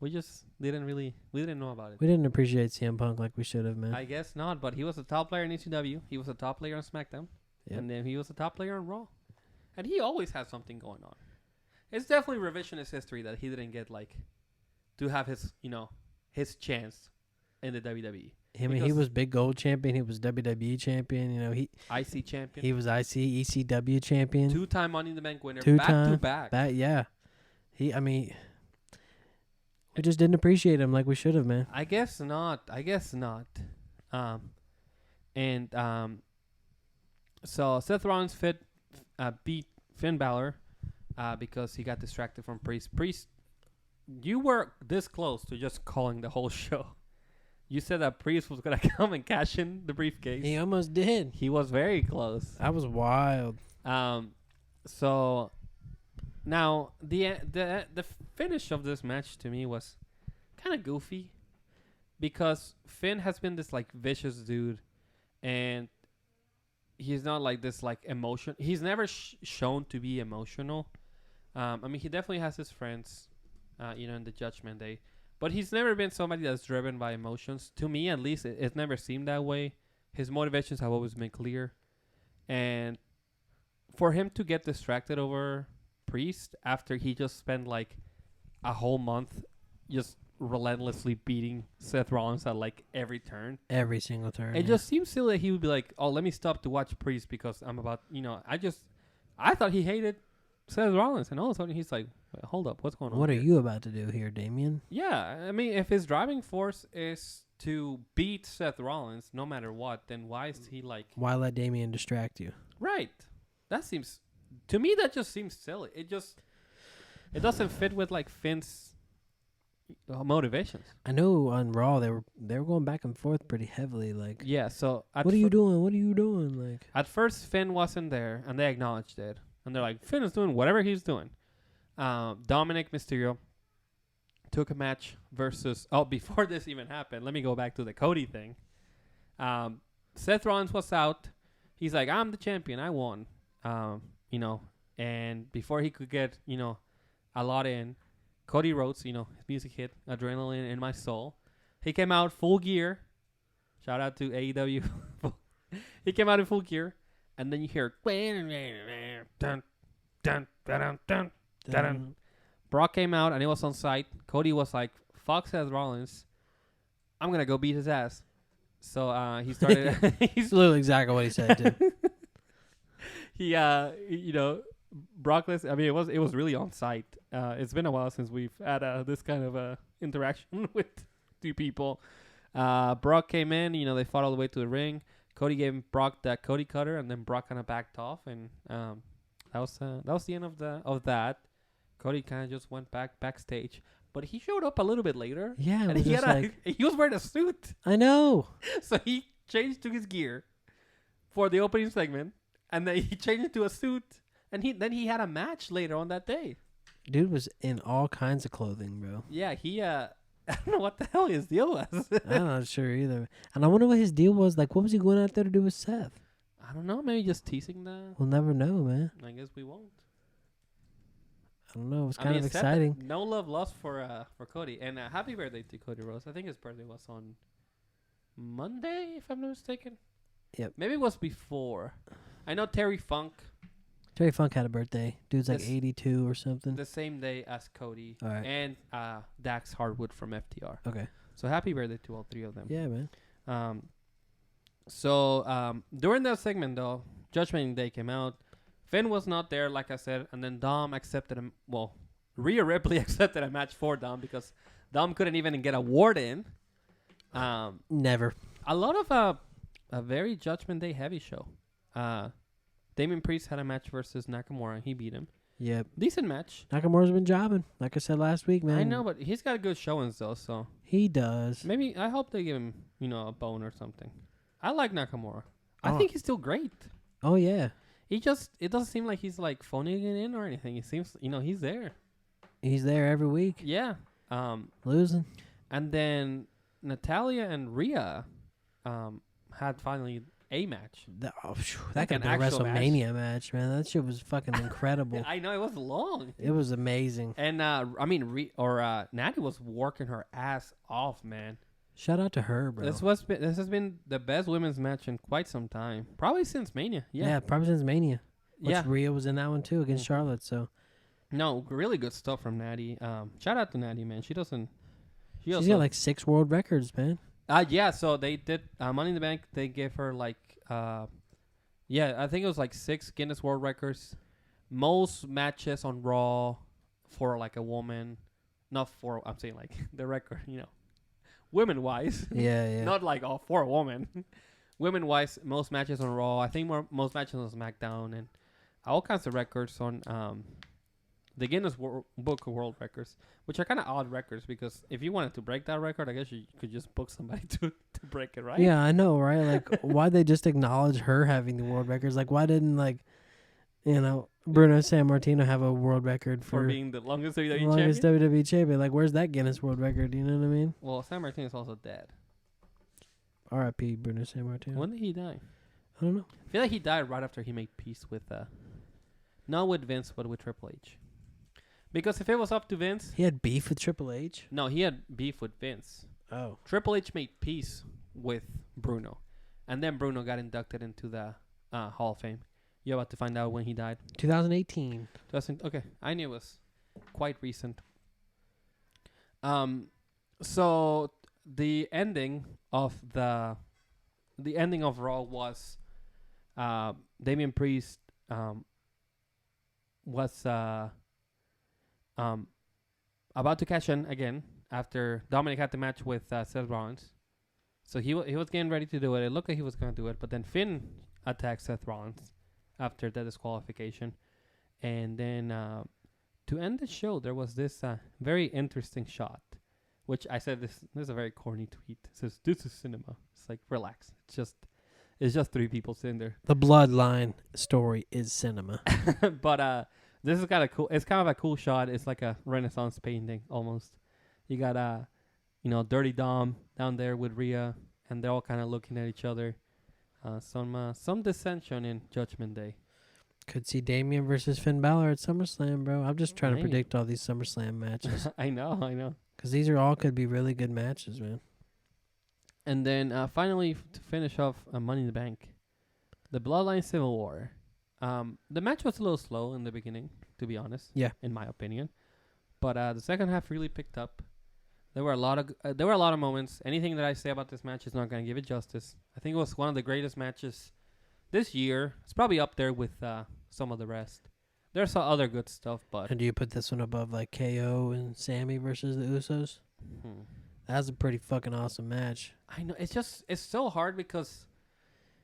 We just we didn't know about it. We didn't appreciate CM Punk like we should have, man. I guess not, but he was a top player in ECW. He was a top player on SmackDown. Yep. And then he was a top player on Raw. And he always had something going on. It's definitely revisionist history that he didn't get to have his chance in the WWE. I mean, he because- was big gold champion. He was WWE champion. You know, IC champion. he was ECW champion. 2-time Money in the Bank winner. Two-time, back to back. Yeah. I mean, we just didn't appreciate him like we should have, man. I guess not. So Seth Rollins beat Finn Balor because he got distracted from Priest. Priest, you were this close to just calling the whole show. You said that Priest was gonna come and cash in the briefcase. He almost did. He was very close. That was wild. So now the finish of this match to me was kind of goofy because Finn has been this like vicious dude, and he's not like this like emotion. He's never shown to be emotional. I mean, he definitely has his friends, in the Judgment Day, but he's never been somebody that's driven by emotions. To me, at least, it's never seemed that way. His motivations have always been clear, and for him to get distracted over Priest after he just spent like a whole month just relentlessly beating Seth Rollins at like every turn. Every single turn. It just seems silly that he would be like, oh, let me stop to watch Priest because I'm about, I thought he hated Seth Rollins, and all of a sudden he's like, hold up, what's going on? What are here? you about to do here, Damien? Yeah, I mean, if his driving force is to beat Seth Rollins no matter what, then why is he like... Why let Damien distract you? Right. That seems... To me, that just seems silly. It doesn't fit with like Finn's motivations. I know on Raw they were going back and forth pretty heavily. Like, Yeah, so... what are you doing? What are you doing? Like, At first, Finn wasn't there, and they acknowledged it. And they're like, Finn is doing whatever he's doing. Dominic Mysterio took a match versus... Oh, before this even happened, let me go back to the Cody thing. Seth Rollins was out. He's like, I'm the champion. I won. And before he could get, a lot in, Cody Rhodes, his music hit, Adrenaline in My Soul. He came out full gear. Shout out to AEW. He came out in full gear. And then you hear... Dun, dun, dun, dun, dun. Brock came out and it was on site. Cody was like, fuck Seth Rollins. I'm going to go beat his ass. So he started... It's literally exactly what he said, too. He, Brock Lesnar, I mean, it was really on site. It's been a while since we've had this kind of interaction with two people. Brock came in, they fought all the way to the ring. Cody gave Brock that Cody cutter, and then Brock kind of backed off, and that was the end of that. Cody kind of just went backstage, but he showed up a little bit later. Yeah, and he was wearing a suit, I know. so he changed to his gear for the opening segment, and then he changed it to a suit, and then he had a match later on that day. Dude was in all kinds of clothing, bro. Yeah, he I don't know what the hell his deal was. I'm not sure either. And I wonder what his deal was. Like, what was he going out there to do with Seth? I don't know, maybe just teasing the... We'll never know, man. I guess we won't. I don't know. It was kind of exciting. No love lost for Cody. And happy birthday to Cody Rhodes. I think his birthday was on Monday, if I'm not mistaken. Yep. Maybe it was before. I know Terry Funk, Terry Funk had a birthday. Dude's like This- 82 or something. the same day as Cody. All right. And Dax Hardwood from FTR. Okay. So happy birthday to all three of them. Yeah, man. So during that segment, though, Judgment Day came out. Finn was not there, like I said, and then Dom accepted him. Well, Rhea Ripley accepted a match for Dom because Dom couldn't even get a ward in. Never. A lot of a very Judgment Day heavy show. Damian Priest had a match versus Nakamura, and he beat him. Yep. Decent match. Nakamura's been jobbing, like I said last week, man. I know, but he's got good showings though. So He does. maybe I hope they give him, a bone or something. I like Nakamura. I Oh. think he's still great. Oh, yeah. It doesn't seem like he's like phoning it in or anything. It seems, he's there. He's there every week. Yeah. Losing. And then Natalia and Rhea, had finally a match. That Like could an have been a actual WrestleMania match, man. That shit was fucking incredible. I know it was long. It was amazing. And Natty was working her ass off, man. Shout out to her, bro. This has been the best women's match in quite some time, probably since Mania. Yeah, probably since Mania. Which Yeah. Rhea was in that one too against Charlotte. So No, really good stuff from Natty. Shout out to Natty, man. She's she's got like 6 world records, man. Yeah, so they did Money in the Bank. They gave her like, yeah, I think it was like 6 Guinness World Records. Most matches on Raw for like a woman. Not for, I'm saying like the record, women wise. Yeah. Not like for a woman. Women wise, most matches on Raw. I think most matches on SmackDown and all kinds of records on the Guinness Book of World Records, which are kind of odd records because if you wanted to break that record, I guess you could just book somebody to break it, right? Yeah, I know, right? Like, why they just acknowledge her having the world records? Like, why didn't Bruno Sammartino have a world record For for being the longest WWE longest champion. WWE champion? Like, where's that Guinness World Record? You know what I mean? Well, San Martin is also dead. R.I.P. Bruno Sammartino. When did he die? I don't know. I feel like he died right after he made peace with, not with Vince, but with Triple H. Because if it was up to Vince, He had beef with Triple H. no, he had beef with Vince. Oh, Triple H made peace with Bruno, and then Bruno got inducted into the Hall of Fame. You're about to find out when he died. 2018. Okay, I knew it was quite recent. So the ending of Raw was Damian Priest was about to cash in again after Dominic had the match with Seth Rollins. So he was getting ready to do it. It looked like he was going to do it, but then Finn attacked Seth Rollins after the disqualification. And then to end the show, there was this very interesting shot, which I said this is a very corny tweet. It says, "This is cinema." It's like, relax. It's just 3 people sitting there. The Bloodline story is cinema. But this is kind of cool. It's kind of a cool shot. It's like a Renaissance painting almost. You got Dirty Dom down there with Rhea, and they're all kind of looking at each other. Some dissension in Judgment Day. Could see Damian versus Finn Balor at SummerSlam, bro. I'm just trying to Maybe. predict all these SummerSlam matches. I know. Because these are all could be really good matches, man. And then finally, to finish off Money in the Bank, the Bloodline Civil War. The match was a little slow in the beginning, to be honest. Yeah. In my opinion, but the second half really picked up. There were a lot of moments. Anything that I say about this match is not going to give it justice. I think it was one of the greatest matches this year. It's probably up there with some of the rest. There's some other good stuff, but And do you put this one above like KO and Sammy versus the Usos? That was a pretty fucking awesome match. I know it's so hard because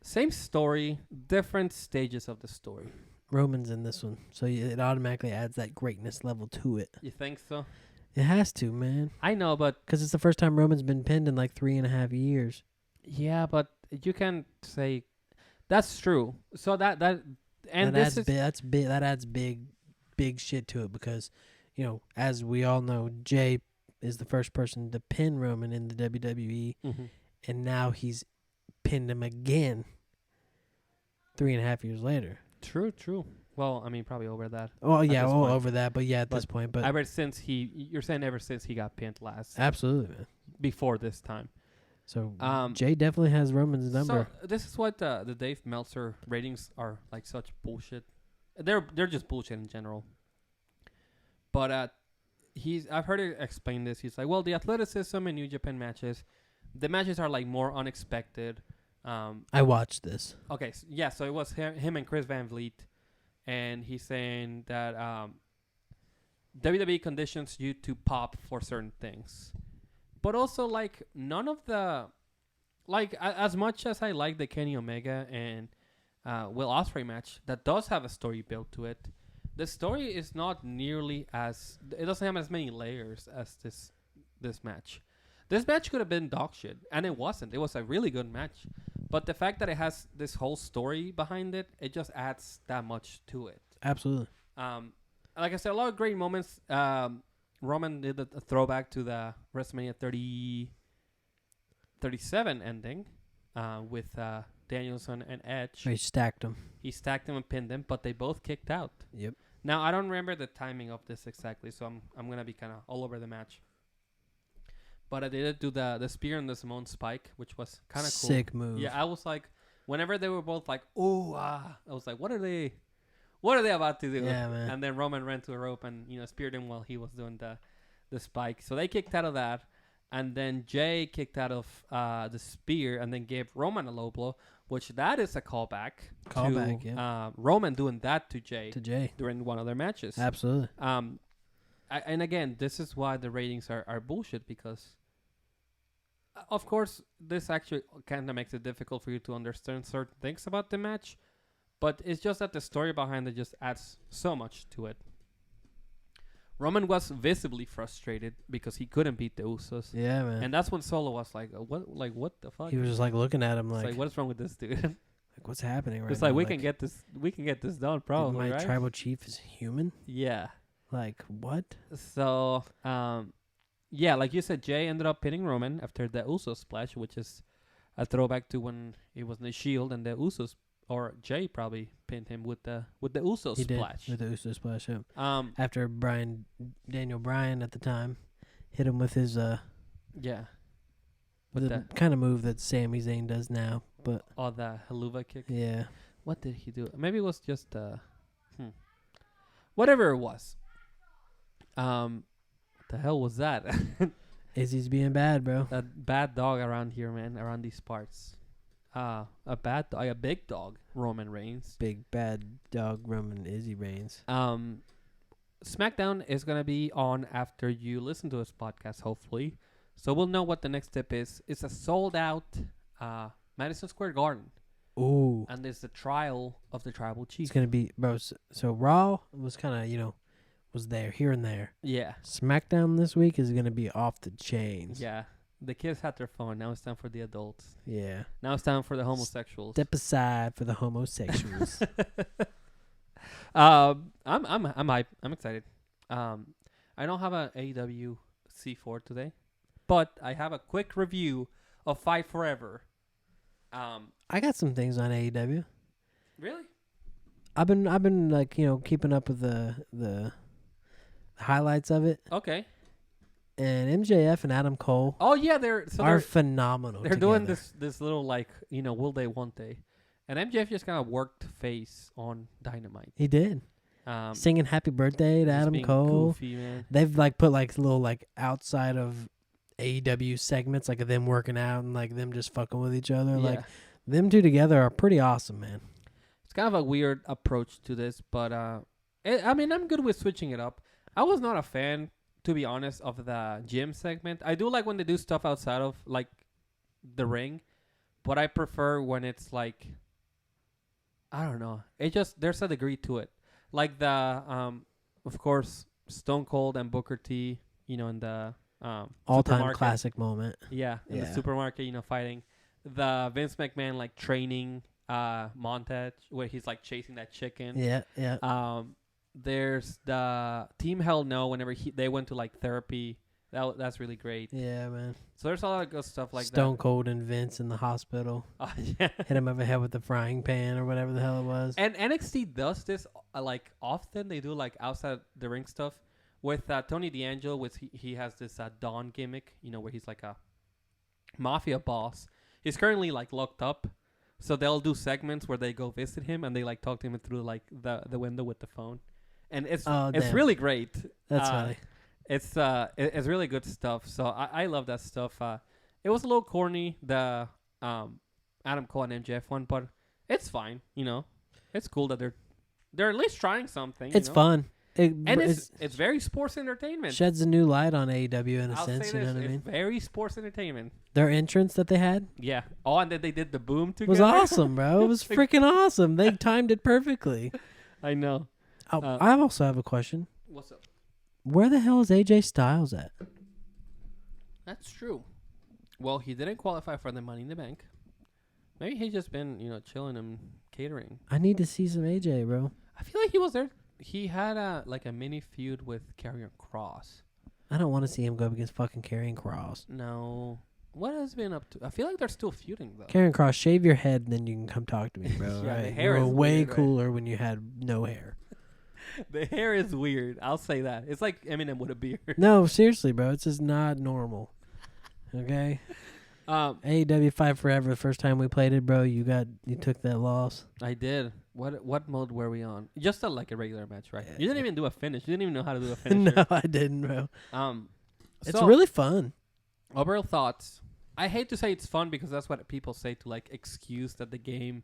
same story, different stages of the story. Roman's in this one, so it automatically adds that greatness level to it. You think so? It has to, man. I know, but Because it's the first time Roman's been pinned in like 3.5 years. yeah, but you can say that's true. So that adds big shit to it because, as we all know, Jey is the first person to pin Roman in the WWE, and now he's pinned him again 3.5 years later. True. Well, I mean, probably over that. Oh yeah, this point. over that, but yeah, at this point, but Ever since you're saying ever since he got pinned last, absolutely, man. before this time. So Um, Jey definitely has Roman's number. So this is what the Dave Meltzer ratings are like. Such bullshit. They're just bullshit in general. But I've heard it explain this. He's like, well, the athleticism in New Japan matches, the matches are like more unexpected. I watched this. Okay, so it was him and Chris Van Vliet, and he's saying that WWE conditions you to pop for certain things, but also like none of the, as much as I like the Kenny Omega and Will Ospreay match that does have a story built to it, the story is not nearly it doesn't have as many layers as this match. This match could have been dog shit, and it wasn't. It was a really good match. But the fact that it has this whole story behind it, it just adds that much to it. Absolutely. Like I said, a lot of great moments. Roman did a throwback to the WrestleMania 37 ending with Danielson and Edge. He stacked them. He stacked them and pinned them, but they both kicked out. Yep. Now, I don't remember the timing of this exactly, so I'm going to be kind of all over the match. But I did do the spear and the Simone spike, which was kind of cool. Sick move. Yeah, I was like, whenever they were both like, ooh, I was like, what are they about to do? Yeah, man. And then Roman ran to a rope and speared him while he was doing the spike. So they kicked out of that. and then Jey kicked out of the spear and then gave Roman a low blow, which that is a callback to Roman doing that to Jey during one of their matches. Absolutely. And again, this is why the ratings are bullshit, because of course this actually kind of makes it difficult for you to understand certain things about the match, but it's just that the story behind it just adds so much to it. Roman was visibly frustrated because he couldn't beat the Usos. Yeah, man. And that's when Solo was like, what the fuck? He was just like looking at him It's like, what is wrong with this dude? like, what's happening right now? It's like, we can get this done, probably, my right? tribal chief is human? Yeah. Like, what? So, yeah, like you said, Jey ended up pinning Roman after the Usos splash, which is a throwback to when it was in the Shield and the Usos, or Jey probably pinned him with the Usos splash. With the Usos splash, yeah. After Daniel Bryan at the time hit him with his yeah, with the kind of move that Sami Zayn does now, but the haluva kick. Yeah. What did he do? Maybe it was just whatever it was. What the hell was that? Izzy's being bad, bro. A bad dog around here, man. Around these parts. A big dog, Roman Reigns. Big bad dog, Roman Izzy Reigns. SmackDown is gonna be on after you listen to this podcast, hopefully. So we'll know what the next step is. It's a sold out Madison Square Garden. Ooh. And there's the trial of the tribal chief. It's gonna be, bro. So Raw was kind of, was there here and there. Yeah. SmackDown this week is gonna be off the chains. Yeah. The kids had their fun. Now it's time for the adults. Yeah. Now it's time for the homosexuals. Step aside for the homosexuals. I'm hyped. I'm excited. I don't have an AEW C4 today, but I have a quick review of Fight Forever. I got some things on AEW. Really? I've been like, keeping up with the highlights of it. Okay. And MJF and Adam Cole. Oh yeah, they're phenomenal. They're doing this little will they won't they, and MJF just kind of worked face on Dynamite. He did. Singing "Happy Birthday" to Adam Cole. Goofy, man. They've put little outside of AEW segments, like of them working out and them just fucking with each other. Yeah. Like them two together are pretty awesome, man. It's kind of a weird approach to this, but I'm good with switching it up. I was not a fan, to be honest, of the gym segment. I do like when they do stuff outside of the ring, but I prefer when it's I don't know. It just, there's a degree to it. Like the of course, Stone Cold and Booker T, in the all-time classic moment. Yeah, in the supermarket, fighting. The Vince McMahon training montage where he's chasing that chicken. Yeah. There's the Team Hell No whenever they went to therapy. That's really great. Yeah, man. So there's a lot of good stuff like Stone Cold and Vince in the hospital. Yeah. Hit him over the head with the frying pan or whatever the hell it was. And NXT does this often. They do outside the ring stuff with Tony D'Angelo. With he has this Dawn gimmick, where he's a mafia boss. He's currently locked up, so they'll do segments where they go visit him and they talk to him through the window with the phone, and it's really great. That's funny. It's really good stuff. So I love that stuff. It was a little corny, the Adam Cole and MJF one, but it's fine. It's cool that they're at least trying something. It's fun. It's very sports entertainment. Sheds a new light on AEW in a I'll sense. say You know this, what I mean? It's very sports entertainment. Their entrance that they had. Yeah. Oh, and then they did the boom together. Was awesome, bro. It was freaking awesome. They timed it perfectly. I know. I also have a question. What's up? Where the hell is AJ Styles at? That's true. Well, he didn't qualify for the Money in the Bank. Maybe he's just been, chilling and catering. I need to see some AJ, bro. I feel like he was there. He had a mini feud with Karrion Kross. I don't want to see him go up against fucking Karrion Kross. No. What has been up to? I feel like they're still feuding, though. Karrion Kross, shave your head and then you can come talk to me, bro. Yeah, right? the hair you is were way weird, cooler when you had no hair. The hair is weird. I'll say that. It's like Eminem with a beard. No, seriously, bro. It's just not normal. Okay? AEW Fight Forever, the first time we played it, bro, you took that loss. I did. What mode were we on? Just a regular match, right? You didn't even do a finish. You didn't even know how to do a finish. No, I didn't, bro. It's so really fun. Overall thoughts. I hate to say it's fun because that's what people say to like excuse that the game.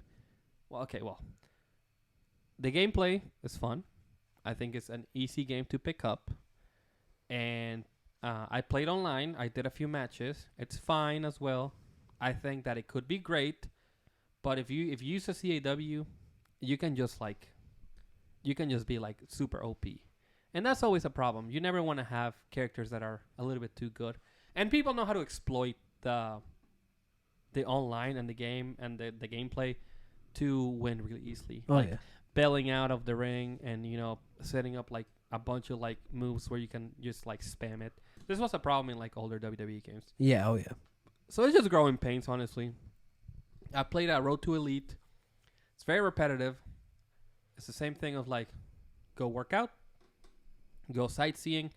Well, okay, well, the gameplay is fun. I think it's an easy game to pick up, and I played online. I did a few matches. It's fine as well. I think that it could be great, but if you use a CAW, you can just be like super OP, and that's always a problem. You never want to have characters that are a little bit too good, and people know how to exploit the online and the game and the gameplay to win really easily. Oh, like yeah. bailing out of the ring and setting up like a bunch of like moves where you can just like spam it. This was a problem in like older WWE games. Yeah, oh, yeah. So it's just growing pains, honestly. I played Road to Elite. It's very repetitive. It's the same thing of like go work out, go sightseeing,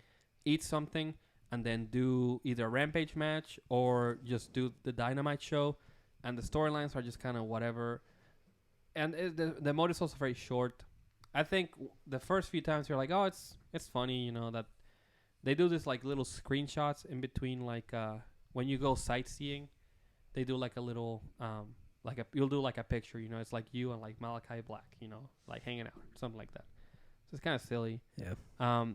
eat something, and then do either a Rampage match or just do the Dynamite show. And the storylines are just kind of whatever. And the mode is also very short. I think the first few times you're like, oh, it's funny, that they do this like little screenshots in between, like when you go sightseeing, they do like a little you'll do like a picture, it's like you and like Malachi Black, like hanging out, something like that. So it's kind of silly. Yeah.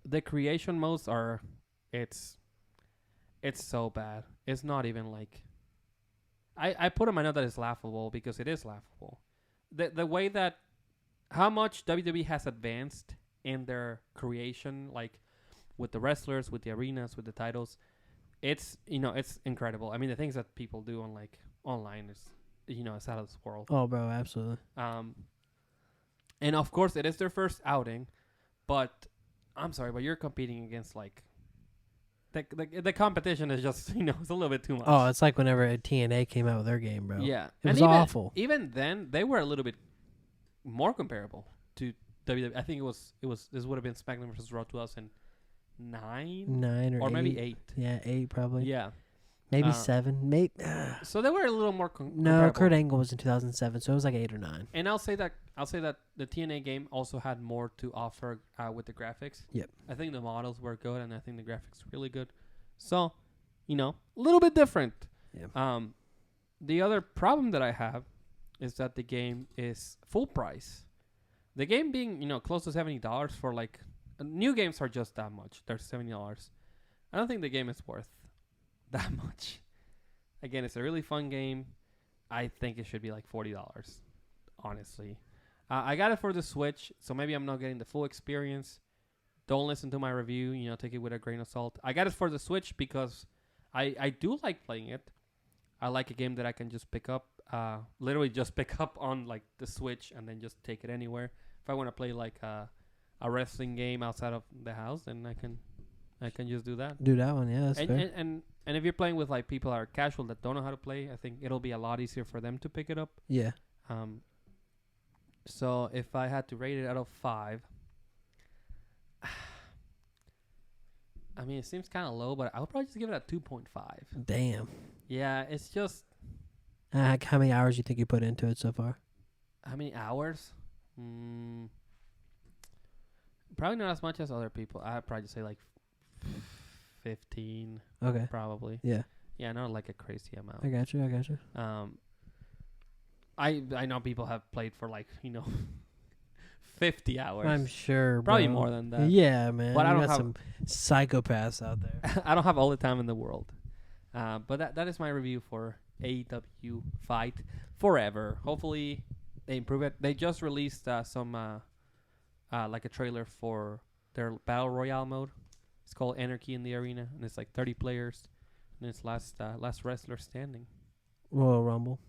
The creation modes are, it's so bad. It's not even like, I put them, I know that it's laughable because it is laughable. The way that, how much WWE has advanced in their creation, like with the wrestlers, with the arenas, with the titles, it's incredible. I mean, the things that people do on like online is, it's out of this world. Oh, bro, absolutely. And of course it is their first outing, but I'm sorry, but you're competing against like the competition is just it's a little bit too much. Oh, it's like whenever TNA came out with their game, bro. Yeah, It was even, awful. Even then, they were a little bit more comparable to WWE. I think this would have been SmackDown versus Raw 2009, 9 or 8. maybe 8. Yeah, 8 probably. Yeah, Maybe 7. Maybe. so they were a little more No, comparable. Kurt Angle was in 2007, so it was like 8 or 9. And I'll say that the TNA game also had more to offer with the graphics. Yep. I think the models were good, and I think the graphics were really good. So, a little bit different. Yeah. The other problem that I have is that the game is full price. The game being, close to $70 for like new games are just that much. They're $70. I don't think the game is worth that much. Again, it's a really fun game. I think it should be like $40, honestly. I got it for the Switch, so maybe I'm not getting the full experience. Don't listen to my review, take it with a grain of salt. I got it for the Switch because I do like playing it. I like a game that I can just pick up, literally just pick up on like the Switch and then just take it anywhere. If I want to play like a wrestling game outside of the house, then I can just do that. Do that one, yeah, that's fair. And if you're playing with like people that are casual that don't know how to play, I think it'll be a lot easier for them to pick it up. Yeah. So if I had to rate it out of 5, I mean, it seems kind of low, but I would probably just give it a 2.5. Damn. Yeah, it's just... how many hours you think you put into it so far? How many hours? Probably not as much as other people. I'd probably just say like 15. Okay. Probably. Yeah. Yeah, not like a crazy amount. I got you. I know people have played for like 50 hours. I'm sure, Probably bro. more than that. Yeah, man. But I You don't got have some psychopaths out there. I don't have all the time in the world. But that is my review for AEW Fight Forever. Hopefully they improve it. They just released some like a trailer for their Battle Royale mode. It's called Anarchy in the Arena, and it's like 30 players, and it's last wrestler standing. Royal Rumble.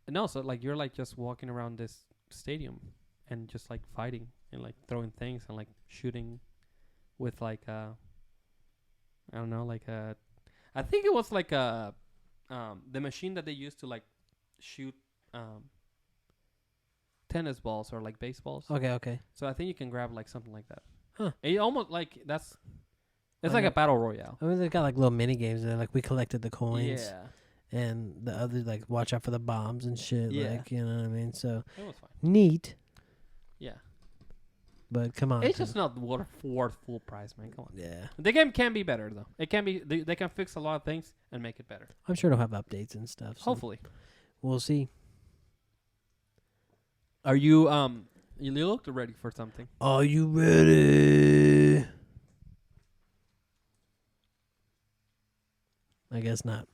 No, so like you're like just walking around this stadium and just like fighting and like throwing things and like shooting with like I don't know, like I think it was like the machine that they used to like shoot tennis balls or like baseballs. Okay. So I think you can grab like something like that. Huh. And you almost like it's I like know. a battle royale. I mean, they got like little mini games there. Like we collected the coins. Yeah. And the other, like, watch out for the bombs and shit. Yeah. Like, you know what I mean? So, It was fine. neat. Yeah. But come on. It's just not worth full price, man. Come on. Yeah. The game can be better though. It can be. They can fix a lot of things and make it better. I'm sure it'll have updates and stuff. So Hopefully. we'll see. Are you You looked ready for something. Are you ready? I guess not.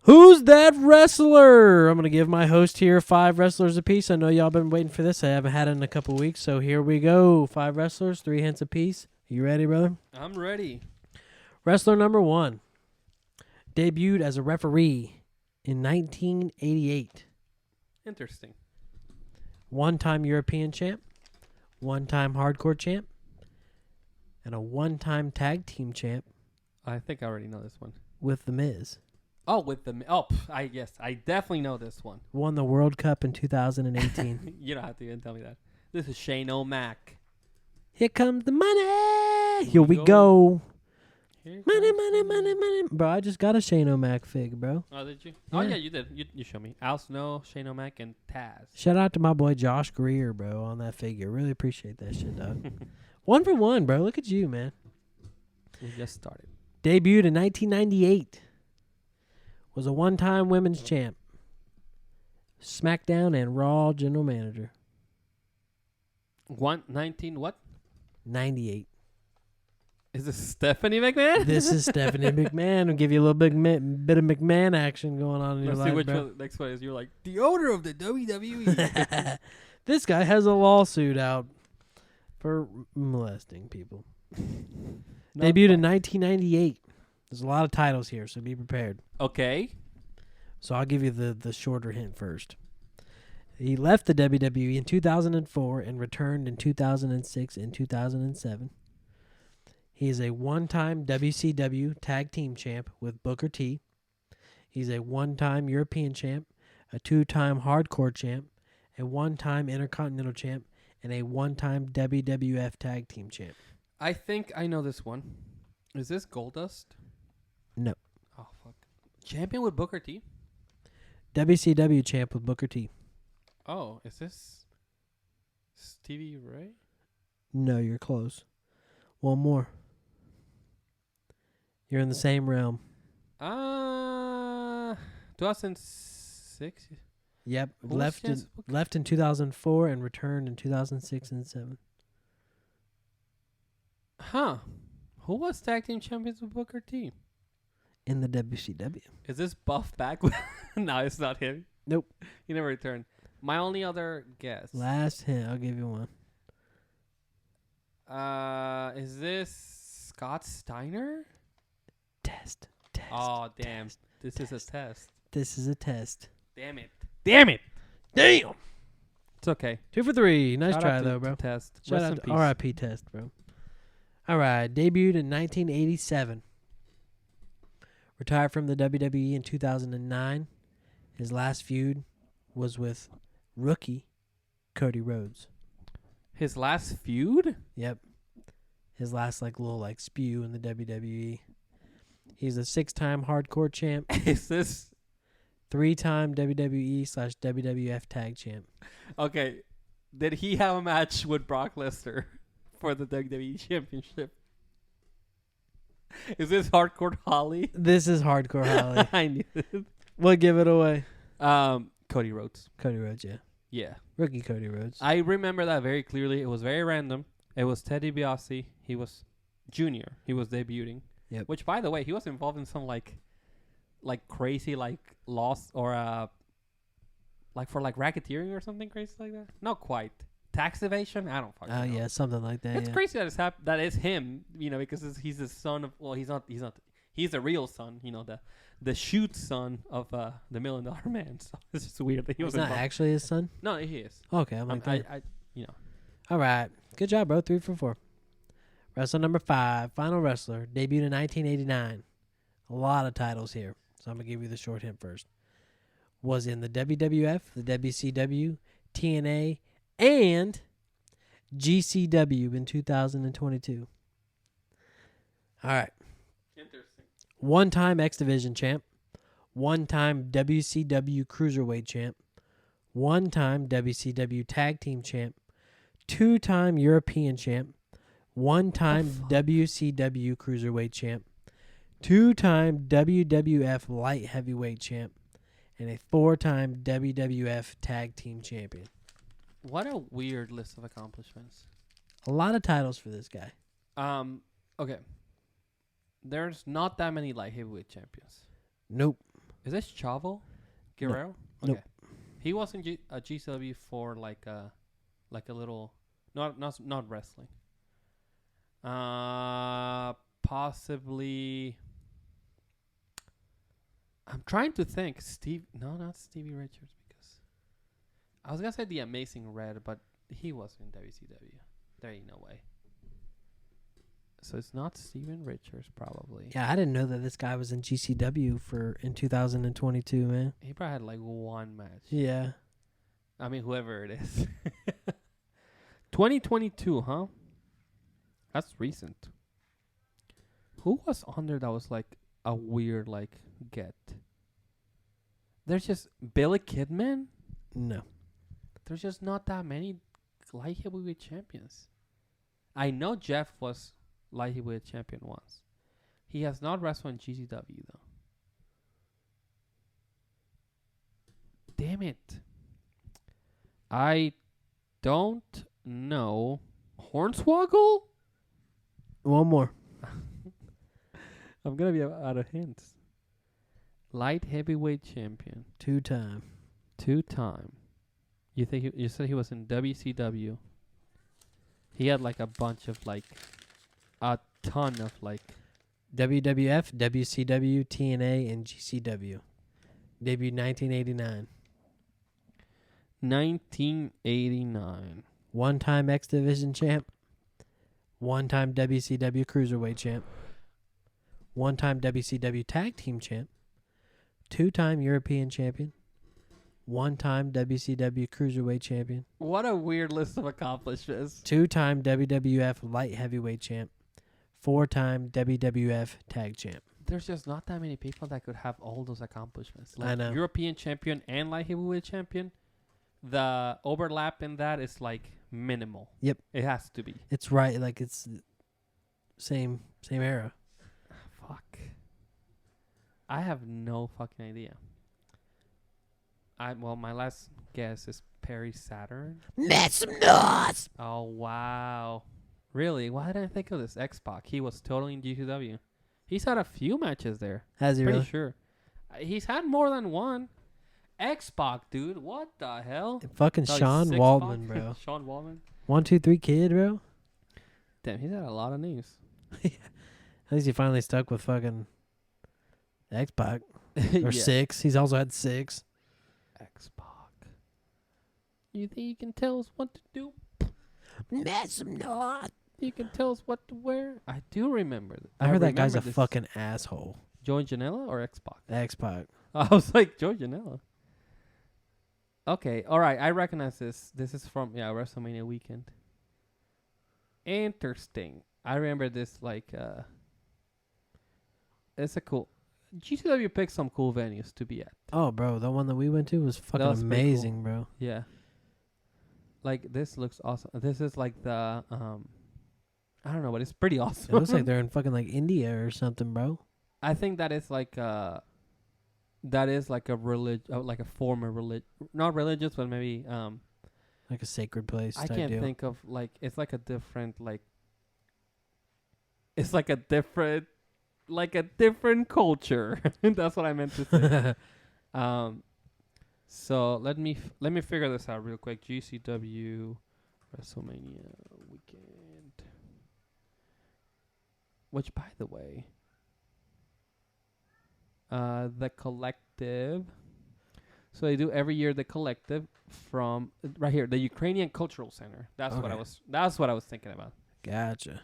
Who's that wrestler? I'm going to give my host here 5 wrestlers apiece. I know y'all been waiting for this. I haven't had it in a couple weeks, so here we go. 5 wrestlers, 3 hints apiece. You ready, brother? I'm ready. Wrestler number 1 debuted as a referee in 1988. Interesting. 1-time European champ, 1-time hardcore champ, and a 1-time tag team champ I think I already know this one. with The Miz. Oh, with the I definitely know this one. Won the World Cup in 2018. You don't have to even tell me that. This is Shane O'Mac. Here comes the money. Here we go. Here Money, comes money, the money, money. Bro, I just got a Shane O'Mac fig, bro. Oh, did you? Oh, Yeah. yeah, you did. You showed me. Al Snow, Shane O'Mac, and Taz. Shout out to my boy Josh Greer, bro, on that figure. Really appreciate that shit, dog. 1 for 1, bro. Look at you, man. We just started. Debuted in 1998. Was a 1-time women's champ. SmackDown and Raw general manager. 119 what? 98. Is this Stephanie McMahon? This is Stephanie McMahon. I'll give you a little bit of McMahon action going on in your Let's see life, which bro. one, next one is. You're like, the owner of the WWE. This guy has a lawsuit out for molesting people. Debuted in 1998. There's a lot of titles here, so be prepared. Okay. So I'll give you the shorter hint first. He left the WWE in 2004 and returned in 2006 and 2007. He is a 1-time WCW Tag Team Champ with Booker T. He's a 1-time European Champ, a 2-time Hardcore Champ, a 1-time Intercontinental Champ, and a 1-time WWF Tag Team Champ. I think I know this one. Is this Goldust? No. Oh, fuck. Champion with Booker T? WCW Champ with Booker T. Oh, is this Stevie Ray? No, you're close. One more. You're in the same realm. 2006? Yep. Who was Left Jess in, Booker? left in 2004 and returned in 2006 and 7. Huh. Who was tag team champions with Booker T? In the WCW. Is this Buff back? No, it's not him. Nope. He never returned. My only other guess. Last hint. I'll give you one. Is this Scott Steiner? Test. Oh, damn. test, This is a test. This is a test. Damn it. Damn it. Damn. It's okay. 2 for 3. Nice Shout try, out though, to bro. Test. Shout Rest out in to peace. R.I.P. Test, bro. All right. Debuted in 1987. Retired from the WWE in 2009. His last feud was with rookie Cody Rhodes. His last feud? Yep. His last little spew in the WWE. He's a 6-time hardcore champ, Is this... 3-time WWE/WWF tag champ. Okay. Did he have a match with Brock Lesnar for the WWE Championship? Is this Hardcore Holly? This is Hardcore Holly. I knew it. We'll give it away. Cody Rhodes. Cody Rhodes, yeah. Yeah. Rookie Cody Rhodes. I remember that very clearly. It was very random. It was Ted DiBiase. He was junior. He was debuting. Yep. Which, by the way, he was involved in some crazy loss or for racketeering or something crazy like that. Not quite. Tax evasion. I don't fucking know. Yeah, something like that. It's yeah. crazy that that is him. Because he's the son of. Well, he's not. He's the real son. The shoot son of the $1 Million Man. So it's just weird that he was He's not involved. actually his son? No, he is. Okay, I'm like that. I All right. Good job, bro. 3 for 4. Wrestler number 5, final wrestler, debuted in 1989. A lot of titles here, so I'm going to give you the short hint first. Was in the WWF, the WCW, TNA, and GCW in 2022. All right. Interesting. 1-time X Division champ, 1-time WCW Cruiserweight champ, 1-time WCW Tag Team champ, 2-time European champ, 1-time WCW Cruiserweight champ, 2-time WWF Light Heavyweight champ, and a 4-time WWF Tag Team Champion. What a weird list of accomplishments. A lot of titles for this guy. Okay. There's not that many light heavyweight champions. Nope. Is this Chavo Guerrero? Nope. Okay. He was in GCW for like a little, not wrestling. Possibly. I'm trying to think. No, not Stevie Richards, because I was gonna say the Amazing Red, but he was in WCW. There ain't no way. So it's not Steven Richards, probably. Yeah, I didn't know that this guy was in GCW in 2022, man. He probably had like one match. Yeah. I mean, whoever it is. 2022, huh? That's recent. Who was on there that was like a weird like get? There's just Billy Kidman? No. There's just not that many light heavyweight champions. I know Jeff was light heavyweight champion once. He has not wrestled in GCW though. Damn it. I don't know. Hornswoggle? One more. I'm gonna be out of hints. Light heavyweight champion. 2-time. 2-time. You said he was in WCW. He had like a bunch of like a ton of like WWF, WCW, TNA, and GCW. Debuted 1989. 1989. 1-time X Division champ. 1-time WCW Cruiserweight champ. 1-time WCW Tag Team champ. 2-time European champion. 1-time WCW Cruiserweight champion. What a weird list of accomplishments. 2-time WWF Light Heavyweight champ. 4-time WWF Tag champ. There's just not that many people that could have all those accomplishments. Like I know. European champion and light heavyweight champion. The overlap in that is like minimal. Yep. It has to be. It's right, like it's same era. Fuck. I have no fucking idea. My last guess is Perry Saturn. That's some nuts. Oh wow. Really? Why didn't I think of this? X-Pac. He was totally in GCW. He's had a few matches there. Has he Pretty really? sure. He's had more than one. X-Pac, dude. What the hell? Fucking Thought Sean he's Waltman, Six-Pac? bro. Sean Waltman. 1, 2, 3 kid, bro. Damn, he's had a lot of names. At least he finally stuck with fucking X-Pac. Or Yeah. 6. He's also had 6. X-Pac. You think you can tell us what to do? That's some nuts. You can tell us what to wear? I do remember that. I heard that guy's a remember this. fucking asshole. Joey Janela or X-Pac? X-Pac. I was like, Joey Janela. Okay, all right. I recognize this. This is from, WrestleMania weekend. Interesting. I remember this like, it's a cool... GCW picked some cool venues to be at. Oh, bro, the one that we went to was fucking was pretty amazing, bro. Yeah. Like, this looks awesome. This is like the, I don't know, but it's pretty awesome. It looks like they're in fucking like India or something, bro. I think that is like a like a form of religion, not religious, but maybe Like a sacred place. I type can't deal. think of like it's like a different like it's like a different culture. That's what I meant to say. So let me figure this out real quick. GCW WrestleMania weekend. Which, by the way, the Collective. So they do every year the Collective from right here, the Ukrainian Cultural Center. That's what I Okay. was thinking about. Gotcha.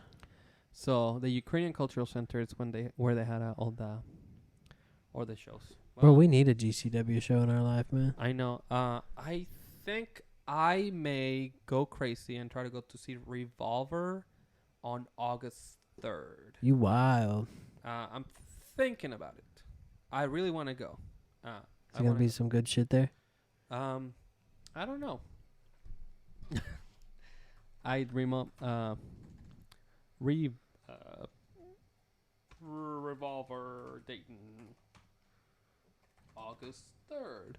So the Ukrainian Cultural Center is where they had all the shows. Bro, we need a GCW show in our life, man. I know. I think I may go crazy and try to go to see Revolver on August 3rd. You wild. I'm thinking about it. I really want to go. Is there going to be some good shit there? I don't know. I dream up Revolver Dayton August 3rd.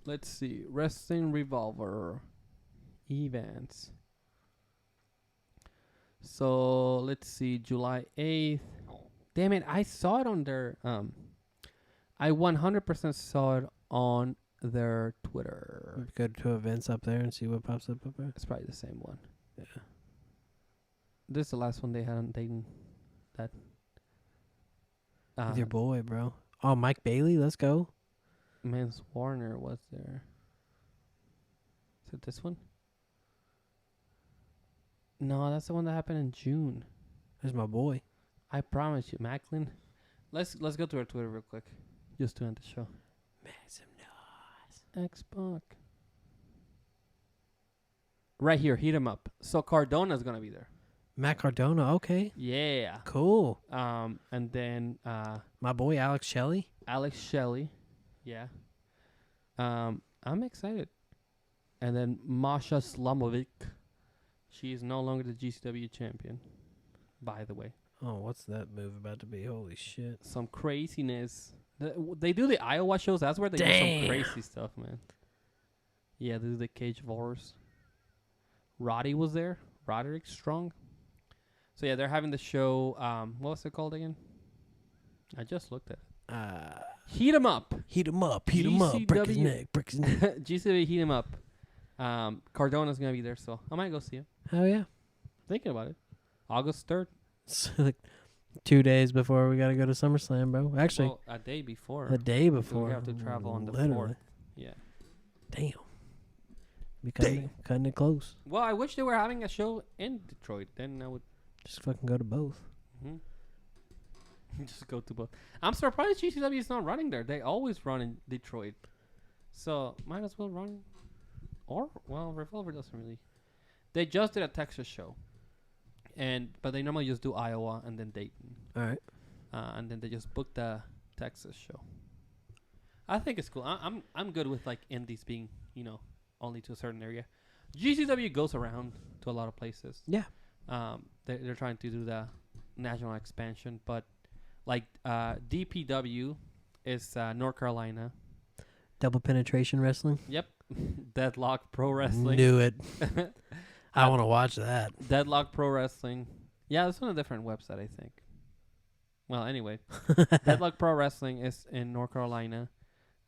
Let's see. Wrestling Revolver events. So let's see. July 8th. Damn it! I saw it on their I 100% saw it on their Twitter. Go to events up there and see what pops up there. It's probably the same one. Yeah. This is the last one they had on Dayton. That. With your boy, bro. Oh, Mike Bailey, let's go. Mans Warner was there. Is it this one? No, that's the one that happened in June. There's my boy. I promise you, Macklin. Let's go to our Twitter real quick, just to end the show. Make some noise. Xbox. Right here, heat him up. So Cardona's gonna be there. Matt Cardona, okay. Yeah. Cool. And then My boy Alex Shelley. Alex Shelley. Yeah. I'm excited. And then Masha Slamovic. She is no longer the GCW champion, by the way. Oh, what's that move about to be? Holy shit. Some craziness. They do the Iowa shows. That's where they do some crazy stuff, man. Yeah, they do the Cage of Horrors. Roddy was there. Roderick Strong. So, yeah, they're having the show. What was it called again? I just looked at it. Heat 'em up. Heat him up. Heat him up. Break his GCW. neck. Break his neck. GCW Heat 'em up. Cardona's going to be there, so I might go see him. Hell yeah. Thinking about it. August 3rd. So, like 2 days before we got to go to SummerSlam, bro. Actually, Well, a day before. the day So before. we have to travel on the Literally. 4th. Yeah. Damn. Be cutting it close. Well, I wish they were having a show in Detroit. Then I would Just fucking go to both. just go to both. I'm surprised GCW is not running there. They always run in Detroit. So, might as well run. Or, well, Revolver doesn't really. They just did a Texas show. But they normally just do Iowa and then Dayton. All right. And then they just booked the Texas show. I think it's cool. I'm good with like indies being, only to a certain area. GCW goes around to a lot of places. Yeah. They're trying to do the national expansion, but like DPW is North Carolina. Double penetration wrestling. Yep. Deadlock Pro Wrestling. Knew it. I want to watch that. Deadlock Pro Wrestling. Yeah, it's on a different website, I think. Well, anyway, Deadlock Pro Wrestling is in North Carolina,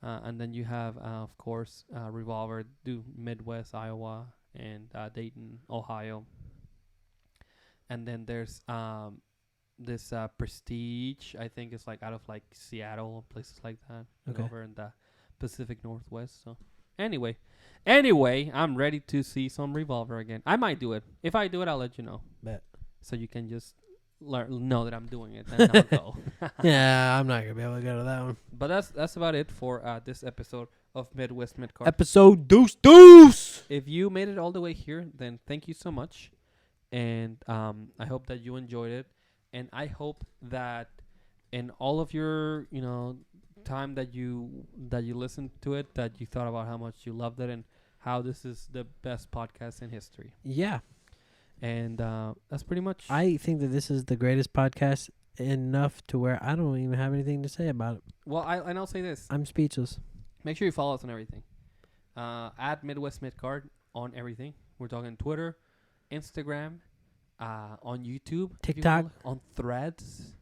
and then you have, of course, Revolver do Midwest, Iowa, and Dayton, Ohio. And then there's this Prestige, I think it's like out of like Seattle, places like that, Okay. over in the Pacific Northwest. So anyway, I'm ready to see some Revolver again. I might do it. If I do it, I'll let you know. Bet. So you can just know that I'm doing it, and I'll go. Yeah, I'm not gonna be able to go to that one. But that's about it for this episode of Midwest Midcard. Episode deuce. If you made it all the way here, then thank you so much, and I hope that you enjoyed it, and I hope that in all of your time that you listened to it, that you thought about how much you loved it and how this is the best podcast in history. Yeah. And that's pretty much. I think that this is the greatest podcast enough to where I don't even have anything to say about it. Well, and I'll say this. I'm speechless. Make sure you follow us on everything. At Midwest Midcard on everything. We're talking Twitter, Instagram, on YouTube, if you TikTok. will, on Threads.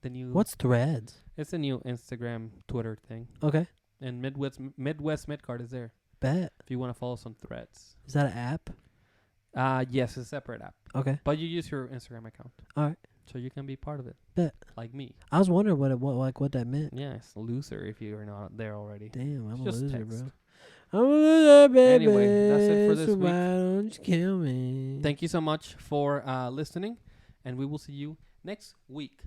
The new. What's Threads? It's a new Instagram, Twitter thing. Okay. And Midwest Midcard is there. Bet. If you want to follow us on Threads. Is that an app? Yes, it's a separate app. Okay. But you use your Instagram account. All right. So you can be part of it. Bet. Like me. I was wondering what that meant. Yeah, it's a loser if you're not there already. Damn, I'm a Just loser, text. bro. I'm a loser, baby. Anyway, that's it for this so week. why don't you kill me? Thank you so much for listening, and we will see you next week.